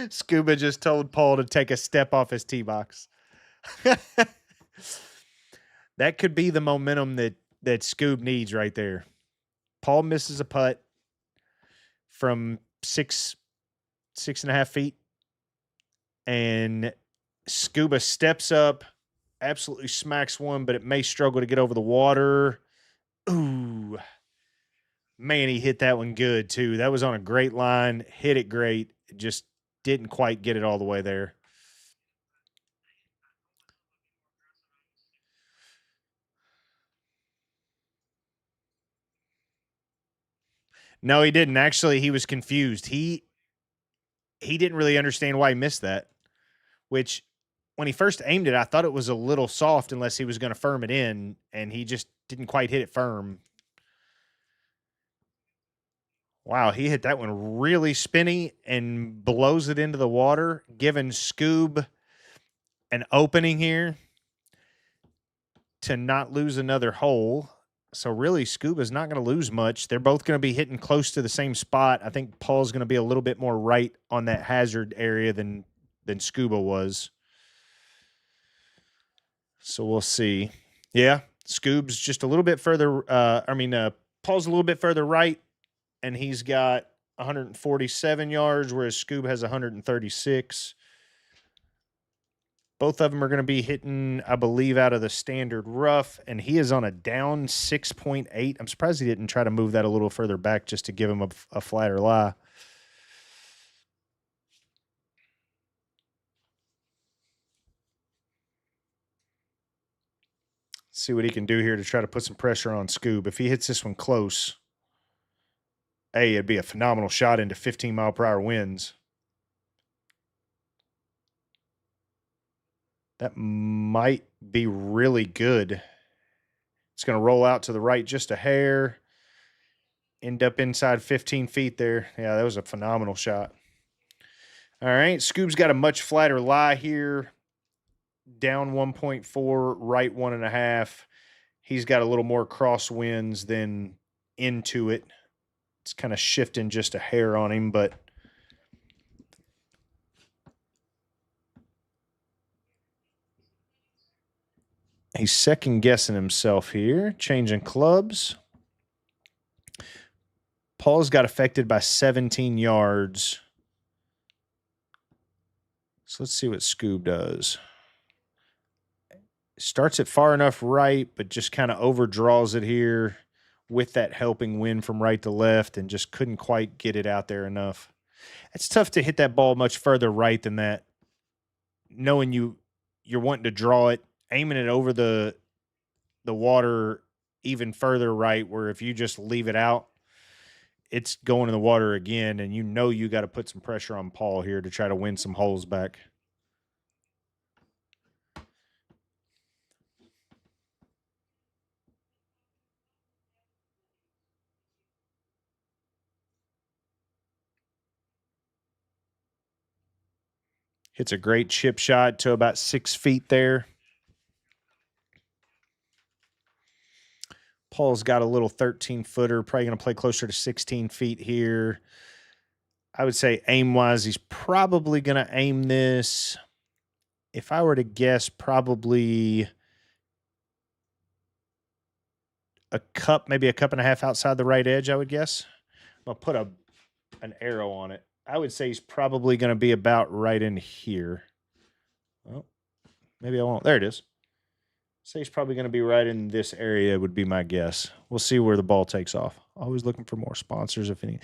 Scuba just told Paul to take a step off his tee box. That could be the momentum that Scoob needs right there. Paul misses a putt from 6.5 feet, and Scuba steps up, absolutely smacks one, but it may struggle to get over the water. Ooh. Man, he hit that one good, too. That was on a great line. Hit it great. Just didn't quite get it all the way there. No, he didn't. Actually, he was confused. He didn't really understand why he missed that, which when he first aimed it, I thought it was a little soft unless he was going to firm it in, and he just didn't quite hit it firm. Wow, he hit that one really spinny and blows it into the water, giving Scoob an opening here to not lose another hole. So really, Scuba's not going to lose much. They're both going to be hitting close to the same spot. I think Paul's going to be a little bit more right on that hazard area than Scuba was. So we'll see. Yeah, Scoob's just a little bit further. Paul's a little bit further right, and he's got 147 yards, whereas Scoob has 136. Both of them are going to be hitting, I believe, out of the standard rough, and he is on a down 6.8. I'm surprised he didn't try to move that a little further back just to give him a flatter lie. See what he can do here to try to put some pressure on Scoob. If he hits this one close, it'd be a phenomenal shot into 15-mile-per-hour winds. That might be really good. It's going to roll out to the right just a hair. End up inside 15 feet there. Yeah, that was a phenomenal shot. All right, Scoob's got a much flatter lie here. Down 1.4, right 1.5. He's got a little more crosswinds than into it. It's kind of shifting just a hair on him, but he's second-guessing himself here, changing clubs. Paul's got affected by 17 yards. So let's see what Scoob does. Starts it far enough right, but just kind of overdraws it here. with that helping wind from right to left and just couldn't quite get it out there enough. It's tough to hit that ball much further right than that, knowing you're wanting to draw it, aiming it over the water even further right, where if you just leave it out, it's going in the water again, and you got to put some pressure on Paul here to try to win some holes back. Hits a great chip shot to about 6 feet there. Paul's got a little 13-footer, probably going to play closer to 16 feet here. I would say aim-wise, he's probably going to aim this, if I were to guess, probably maybe a cup and a half outside the right edge, I would guess. I'll put an arrow on it. I would say he's probably going to be about right in here. Well, maybe I won't. There it is. Say he's probably going to be right in this area would be my guess. We'll see where the ball takes off. Always looking for more sponsors, if any.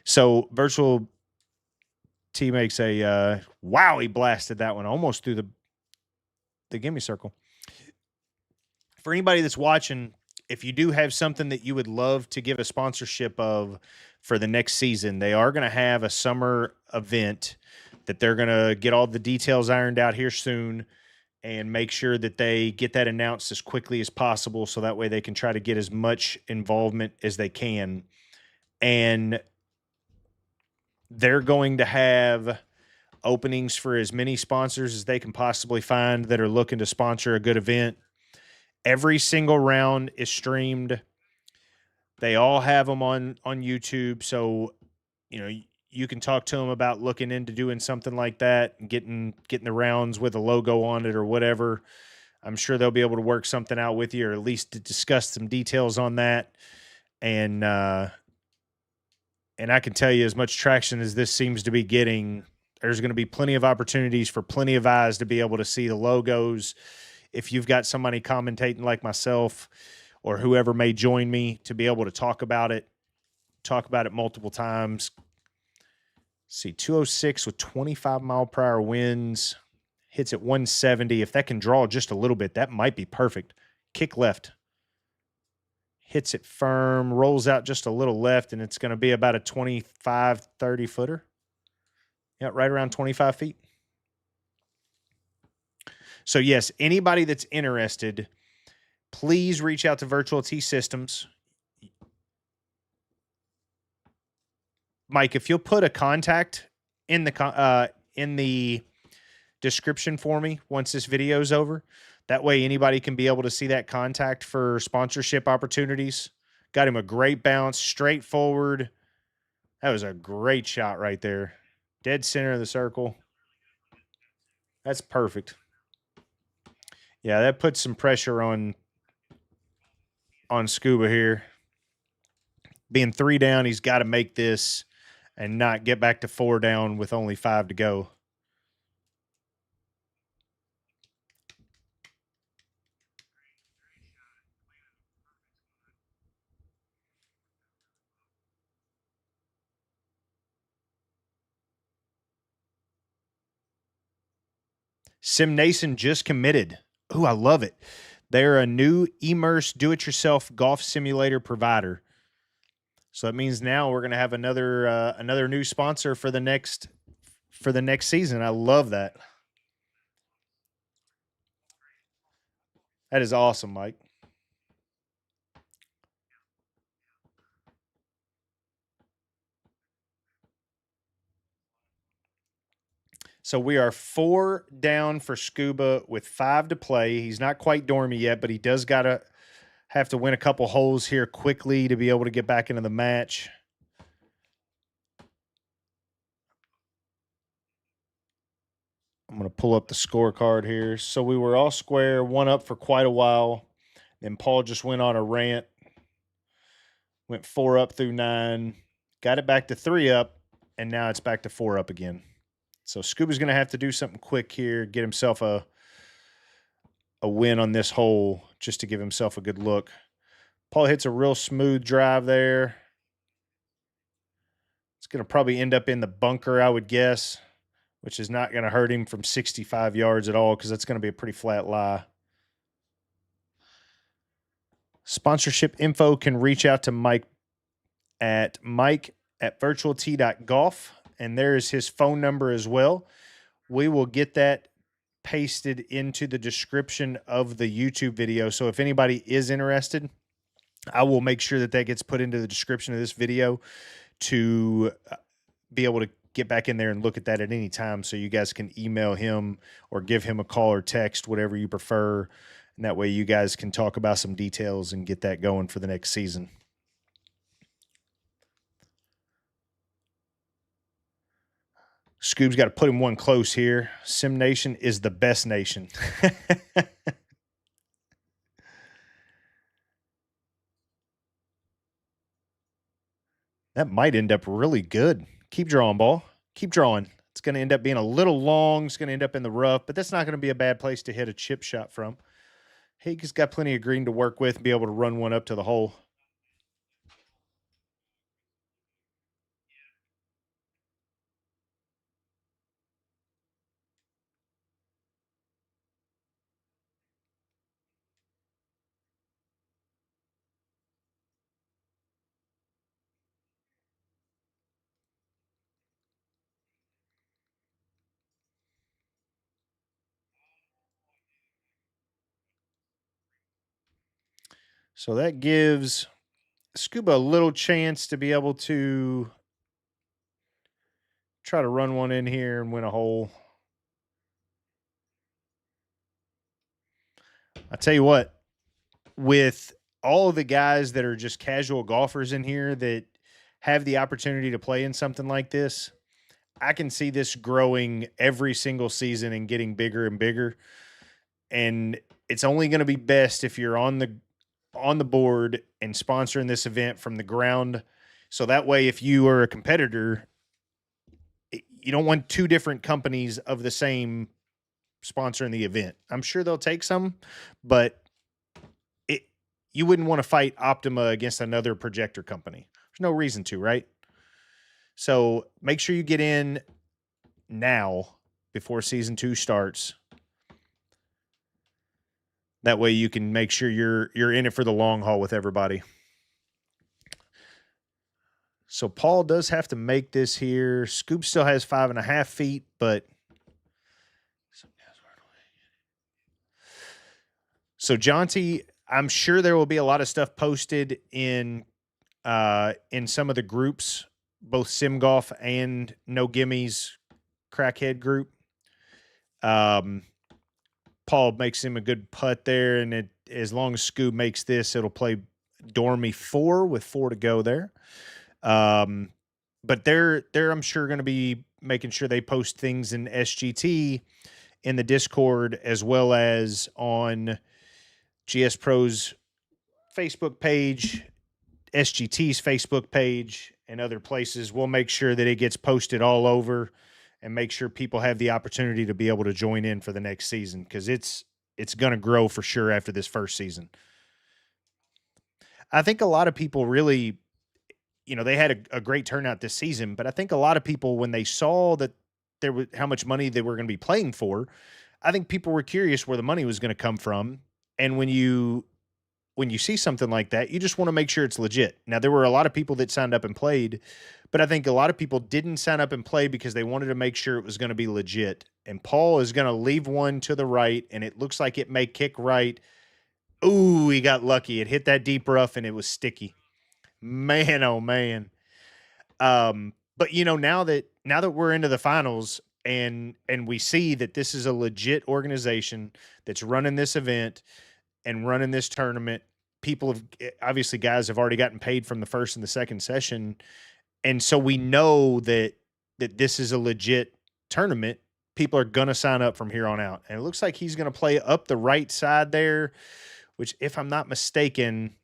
So Virtual T makes a wow, he blasted that one almost through the gimme circle. For anybody that's watching, if you do have something that you would love to give a sponsorship of for the next season, they are going to have a summer event that they're going to get all the details ironed out here soon and make sure that they get that announced as quickly as possible so that way they can try to get as much involvement as they can. And they're going to have openings for as many sponsors as they can possibly find that are looking to sponsor a good event. Every single round is streamed. They all have them on YouTube. So, you can talk to them about looking into doing something like that and getting the rounds with a logo on it or whatever. I'm sure they'll be able to work something out with you, or at least to discuss some details on that. And I can tell you, as much traction as this seems to be getting, there's going to be plenty of opportunities for plenty of eyes to be able to see the logos. If you've got somebody commentating like myself or whoever may join me, to be able to talk about it multiple times. See, 206 with 25-mile-per-hour winds. Hits at 170. If that can draw just a little bit, that might be perfect. Kick left. Hits it firm, rolls out just a little left, and it's going to be about a 25, 30-footer. Yeah, right around 25 feet. So, yes, anybody that's interested, please reach out to Virtual T Systems. Mike, if you'll put a contact in the description for me once this video is over, that way anybody can be able to see that contact for sponsorship opportunities. Got him a great bounce, straightforward. That was a great shot right there. Dead center of the circle. That's perfect. Yeah, that puts some pressure on Scuba here. Being 3 down, he's got to make this and not get back to 4 down with only 5 to go. SimNason just committed. Ooh, I love it. They're a new immerse do-it-yourself golf simulator provider. So that means now we're going to have another new sponsor for the next season. I love that. That is awesome, Mike. So we are 4 down for Scuba with 5 to play. He's not quite dormy yet, but he does have to win a couple holes here quickly to be able to get back into the match. I'm going to pull up the scorecard here. So we were all square, 1 up for quite a while. Then Paul just went on a rant. Went 4 up through 9. Got it back to 3 up, and now it's back to 4 up again. So Scuba's going to have to do something quick here, get himself a win on this hole just to give himself a good look. Paul hits a real smooth drive there. It's going to probably end up in the bunker, I would guess, which is not going to hurt him from 65 yards at all because that's going to be a pretty flat lie. Sponsorship info can reach out to Mike at virtualt.golf, and there is his phone number as well. We will get that pasted into the description of the YouTube video. So if anybody is interested, I will make sure that gets put into the description of this video to be able to get back in there and look at that at any time. So you guys can email him or give him a call or text, whatever you prefer. And that way you guys can talk about some details and get that going for the next season. Scoob's got to put him one close here. Sim Nation is the best nation. That might end up really good. Keep drawing, ball. Keep drawing. It's going to end up being a little long. It's going to end up in the rough, but that's not going to be a bad place to hit a chip shot from. He's got plenty of green to work with and be able to run one up to the hole. So that gives Scuba a little chance to be able to try to run one in here and win a hole. I tell you what, with all of the guys that are just casual golfers in here that have the opportunity to play in something like this, I can see this growing every single season and getting bigger and bigger. And it's only going to be best if you're on the board and sponsoring this event from the ground. So that way, if you are a competitor, you don't want two different companies of the same sponsoring the event. I'm sure they'll take some, but you wouldn't want to fight Optoma against another projector company. There's no reason to, right? So make sure you get in now before season 2 starts. That way you can make sure you're in it for the long haul with everybody. So Paul does have to make this here. Scoop still has 5.5 feet, but so Jonty, I'm sure there will be a lot of stuff posted in some of the groups, both Sim Golf and No Gimmies Crackhead group. Paul makes him a good putt there, and as long as Scoob makes this, it'll play Dormy 4 with 4 to go there. But they're I'm sure going to be making sure they post things in SGT in the Discord as well as on GS Pro's Facebook page, SGT's Facebook page, and other places. We'll make sure that it gets posted all over and make sure people have the opportunity to be able to join in for the next season, because it's going to grow for sure after this first season. I think a lot of people really, they had a great turnout this season, but I think a lot of people, when they saw that there was how much money they were going to be playing for, I think people were curious where the money was going to come from. And when you see something like that, you just want to make sure it's legit. Now, there were a lot of people that signed up and played, but I think a lot of people didn't sign up and play because they wanted to make sure it was going to be legit. And Paul is going to leave one to the right, and it looks like it may kick right. Ooh, he got lucky. It hit that deep rough, and it was sticky. Man, oh man. But now that we're into the finals and we see that this is a legit organization that's running this event and running this tournament, obviously guys have already gotten paid from the first and the second session. And so we know that this is a legit tournament. People are going to sign up from here on out. And it looks like he's going to play up the right side there, which, if I'm not mistaken,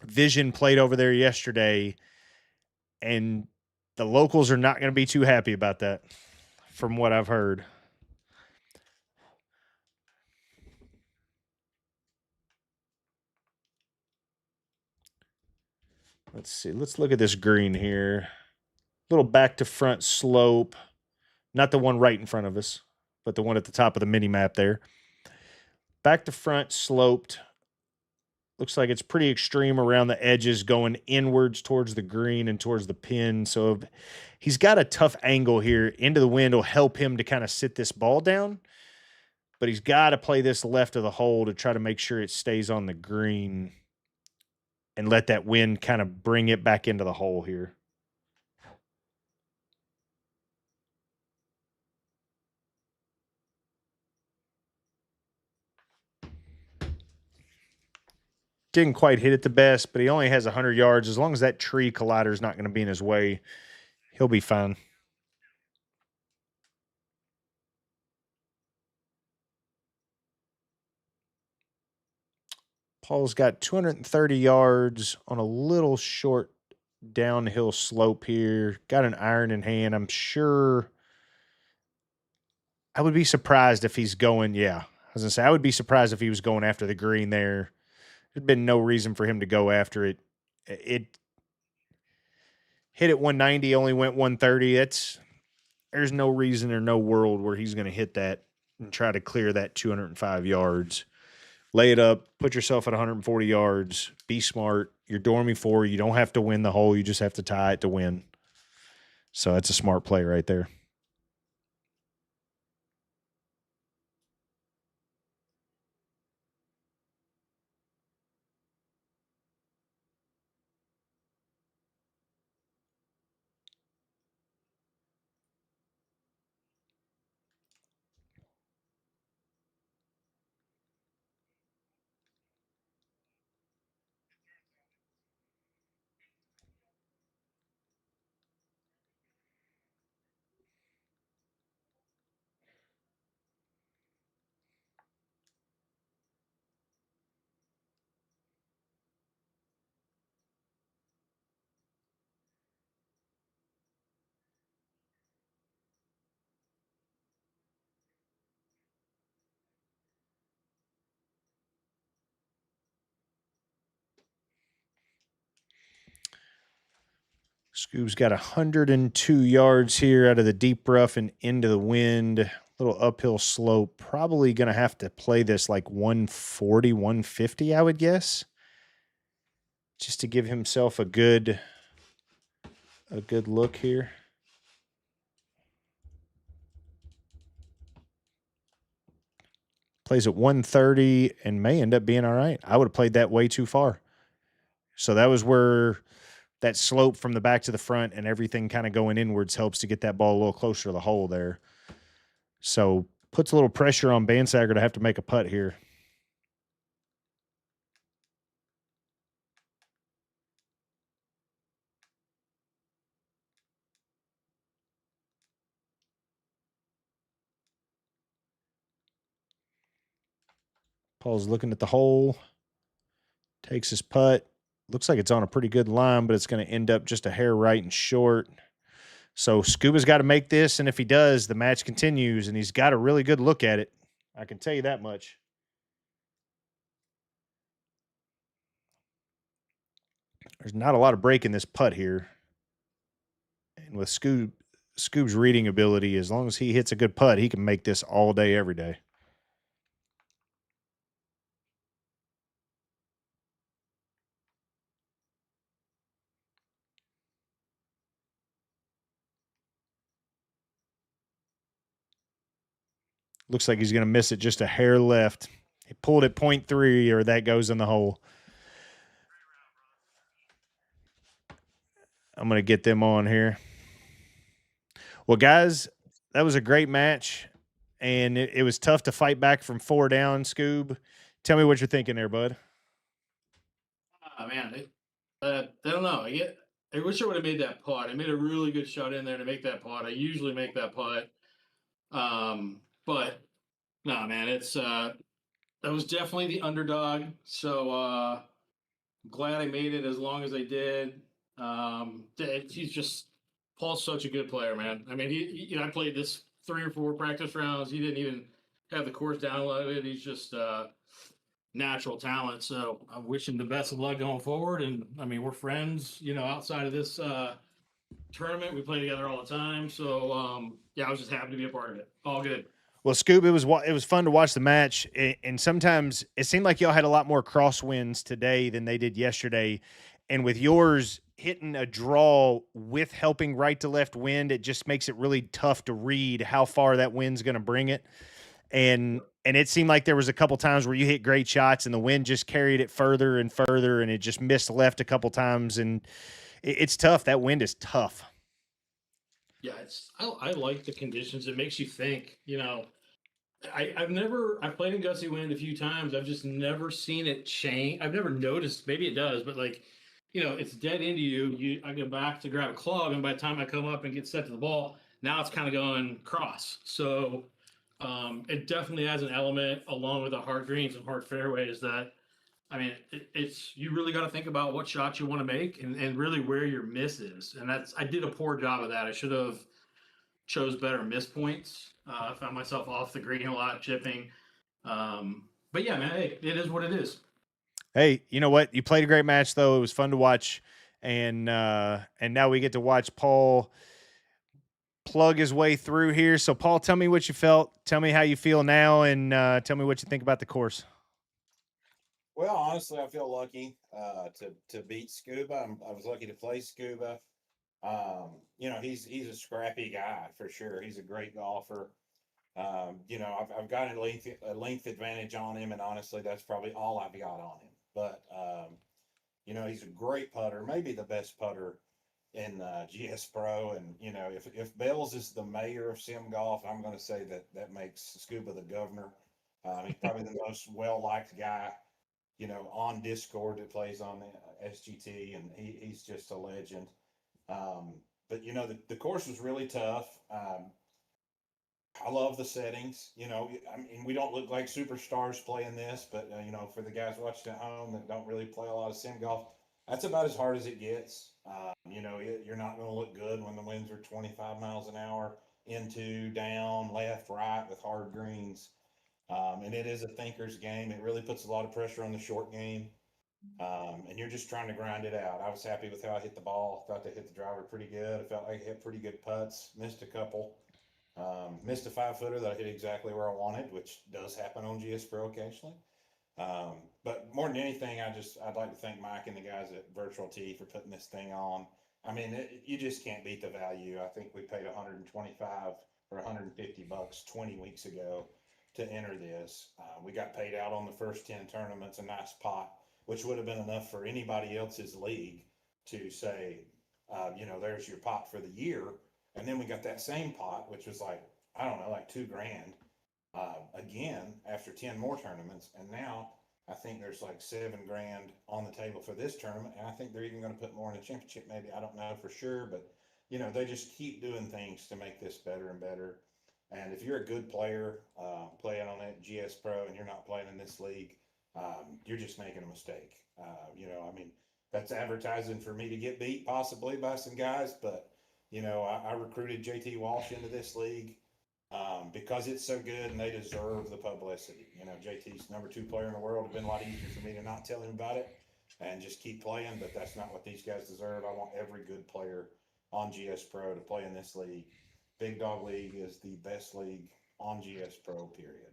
Vision played over there yesterday, and the locals are not going to be too happy about that, from what I've heard. Let's see. Let's look at this green here. Little back to front slope. Not the one right in front of us, but the one at the top of the mini map there. Back to front sloped. Looks like it's pretty extreme around the edges, going inwards towards the green and towards the pin. So he's got a tough angle here. Into the wind will help him to kind of sit this ball down. But he's got to play this left of the hole to try to make sure it stays on the green and let that wind kind of bring it back into the hole here. Didn't quite hit it the best, but he only has 100 yards. As long as that tree collider is not going to be in his way, he'll be fine. Paul's got 230 yards on a little short downhill slope here. Got an iron in hand. I'm sure I would be surprised if he's going. Yeah, I was going to say, I would be surprised if he was going after the green there. There'd been no reason for him to go after it. It hit at 190, only went 130. There's no reason or no world where he's going to hit that and try to clear that 205 yards. Lay it up, put yourself at 140 yards, be smart. You're dorming 4. You don't have to win the hole. You just have to tie it to win. So that's a smart play right there. Scoob's got 102 yards here out of the deep rough and into the wind. Little uphill slope. Probably going to have to play this like 140, 150, I would guess. Just to give himself a good look here. Plays at 130 and may end up being all right. I would have played that way too far. So that was where that slope from the back to the front and everything kind of going inwards helps to get that ball a little closer to the hole there. So puts a little pressure on BandSagger to have to make a putt here. Paul's looking at the hole, takes his putt. Looks like it's on a pretty good line, but it's going to end up just a hair right and short. So Scuba's got to make this, and if he does, the match continues, and he's got a really good look at it. I can tell you that much. There's not a lot of break in this putt here. And with Scoob's reading ability, as long as he hits a good putt, he can make this all day, every day. Looks like he's going to miss it just a hair left. He pulled at 0.3, or that goes in the hole. I'm going to get them on here. Well, guys, that was a great match, and it was tough to fight back from 4 down, Scoob. Tell me what you're thinking there, bud. Oh, man. I don't know. I wish I would have made that putt. I made a really good shot in there to make that putt. I usually make that putt. But no, man, that was definitely the underdog. So glad I made it as long as I did. He's just Paul's such a good player, man. I mean, I played this 3 or 4 practice rounds. He didn't even have the course downloaded. He's just natural talent. So I wish him the best of luck going forward. And I mean, we're friends, you know, outside of this tournament. We play together all the time. So yeah, I was just happy to be a part of it. All good. Well, Scoop, it was fun to watch the match, and sometimes it seemed like y'all had a lot more crosswinds today than they did yesterday. And with yours hitting a draw with helping right to left wind, it just makes it really tough to read how far that wind's going to bring it. And it seemed like there was a couple times where you hit great shots and the wind just carried it further and further, and it just missed left a couple times. And it's tough. That wind is tough. Yeah, I like the conditions. It makes you think, you know. I've played in gusty wind a few times. I've just never seen it change. I've never noticed. Maybe it does, but like, you know, it's dead into you. I go back to grab a club, and by the time I come up and get set to the ball, now it's kind of going cross. So it definitely has an element, along with the hard greens and hard fairways, that I mean, it's you really got to think about what shots you want to make and really where your miss is. And I did a poor job of that. I should have chose better miss points. I found myself off the green a lot, chipping. But yeah, man, hey, it is what it is. Hey, you know what? You played a great match, though. It was fun to watch, and now we get to watch Paul plug his way through here. So, Paul, tell me what you felt. Tell me how you feel now, and tell me what you think about the course. Well, honestly, I feel lucky to beat Scuba. I was lucky to play Scuba. You know, he's a scrappy guy for sure. He's a great golfer. You know, I've got a length advantage on him, and honestly, that's probably all I've got on him. But you know, he's a great putter, maybe the best putter in GS Pro. And you know, if Bells is the mayor of sim golf, I'm going to say that makes Scuba the governor. He's probably the most well liked guy, you know, on Discord that plays on the SGT, and he's just a legend. But you know, the course was really tough. I love the settings. You know, I mean, we don't look like superstars playing this, but you know, for the guys watching at home that don't really play a lot of sim golf, that's about as hard as it gets. You know, you're not going to look good when the winds are 25 miles an hour, into, down, left, right, with hard greens. And it is a thinker's game. It really puts a lot of pressure on the short game. And you're just trying to grind it out. I was happy with how I hit the ball. Thought I hit the driver pretty good. I felt like I hit pretty good putts. Missed a couple. Missed a 5-footer that I hit exactly where I wanted, which does happen on GS Pro occasionally. But more than anything, I'd like to thank Mike and the guys at Virtual Tee for putting this thing on. I mean, you just can't beat the value. I think we paid 125 or 150 bucks 20 weeks ago to enter this. We got paid out on the first 10 tournaments, a nice pot, which would have been enough for anybody else's league to say, you know, there's your pot for the year. And then we got that same pot, which was like, I don't know, like $2,000 again after 10 more tournaments. And now I think there's like $7,000 on the table for this tournament. And I think they're even going to put more in the championship. Maybe, I don't know for sure, but you know, they just keep doing things to make this better and better. And if you're a good player playing on that GS Pro and you're not playing in this league, you're just making a mistake. You know, I mean, that's advertising for me to get beat possibly by some guys, but you know, I recruited JT Walsh into this league because it's so good and they deserve the publicity. You know, JT's #2 player in the world. It'd been a lot easier for me to not tell him about it and just keep playing, but that's not what these guys deserve. I want every good player on GS Pro to play in this league. Big Dog League is the best league on GS Pro, period.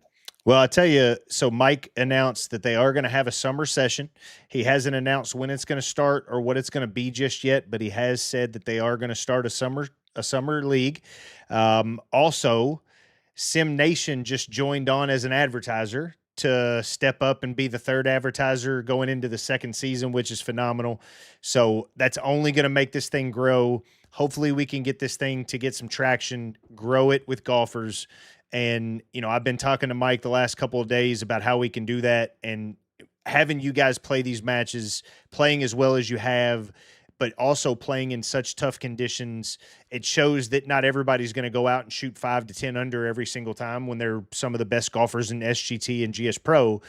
Well, I tell you, so Mike announced that they are going to have a summer session. He hasn't announced when it's going to start or what it's going to be just yet, but he has said that they are going to start a summer league. Also, Sim Nation just joined on as an advertiser to step up and be the third advertiser going into the second season, which is phenomenal. So that's only going to make this thing grow. Hopefully we can get this thing to get some traction, grow it with golfers. And, you know, I've been talking to Mike the last couple of days about how we can do that, and having you guys play these matches, playing as well as you have, but also playing in such tough conditions, it shows that not everybody's going to go out and shoot 5 to 10 under every single time when they're some of the best golfers in SGT and GS Pro.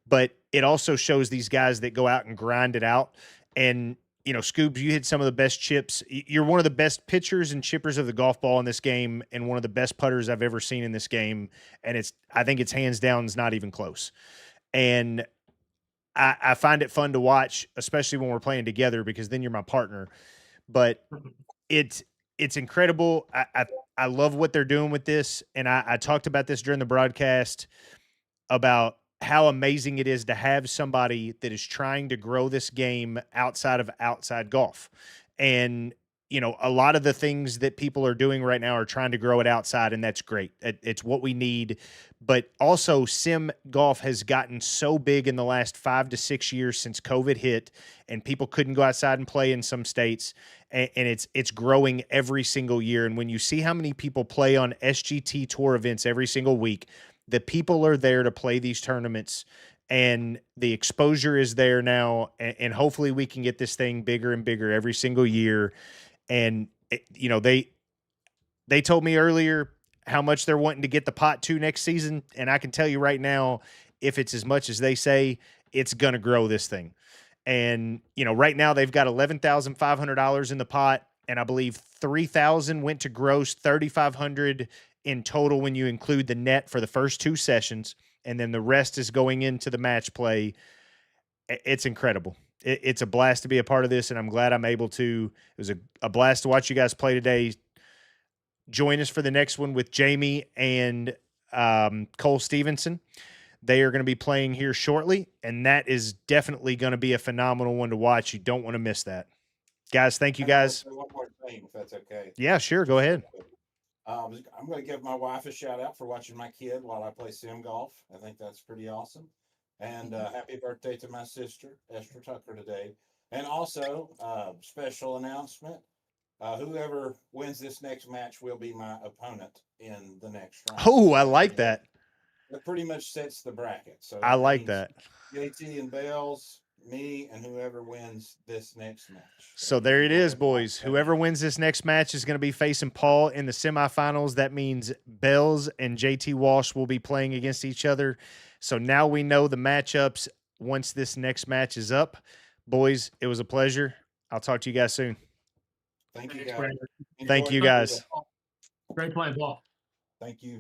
But it also shows these guys that go out and grind it out. And, you know, Scoobs, you hit some of the best chips. You're one of the best pitchers and chippers of the golf ball in this game, and one of the best putters I've ever seen in this game. And I think it's hands down, is not even close. And I find it fun to watch, especially when we're playing together, because then you're my partner. But it's incredible. I love what they're doing with this, and I talked about this during the broadcast about how amazing it is to have somebody that is trying to grow this game outside of outside golf. And a lot of the things that people are doing right now are trying to grow it outside, and that's great. It's what we need. But also, sim golf has gotten so big in the last 5 to 6 years since COVID hit, and people couldn't go outside and play in some states. And it's growing every single year. And when you see how many people play on SGT tour events every single week, the people are there to play these tournaments, and the exposure is there now. And hopefully we can get this thing bigger and bigger every single year. And they told me earlier how much they're wanting to get the pot to next season, and I can tell you right now, if it's as much as they say, it's going to grow this thing. And right now they've got $11,500 in the pot, and I believe 3,000 went to gross, 3,500 in total when you include the net for the first 2 sessions, and then the rest is going into the match play. It's incredible. It's a blast to be a part of this, and I'm glad I'm able to. It was a blast to watch you guys play today. Join us for the next one with Jamie and Cole Stevenson. They are going to be playing here shortly, and that is definitely going to be a phenomenal one to watch. You don't want to miss that. Guys, thank you, guys. One more thing, if that's okay. Yeah, sure. Go ahead. I'm going to give my wife a shout out for watching my kid while I play sim golf. I think that's pretty awesome. And happy birthday to my sister, Esther Tucker, today. And also, special announcement. Whoever wins this next match will be my opponent in the next round. Oh, I like that. That pretty much sets the bracket. So I like that. JT and Bells, me, and whoever wins this next match. So there it is, boys. Whoever wins this next match is going to be facing Paul in the semifinals. That means Bells and JT Walsh will be playing against each other. So now we know the matchups once this next match is up. Boys, it was a pleasure. I'll talk to you guys soon. Thank you, guys. Thank you, guys. Great playing ball. Thank you.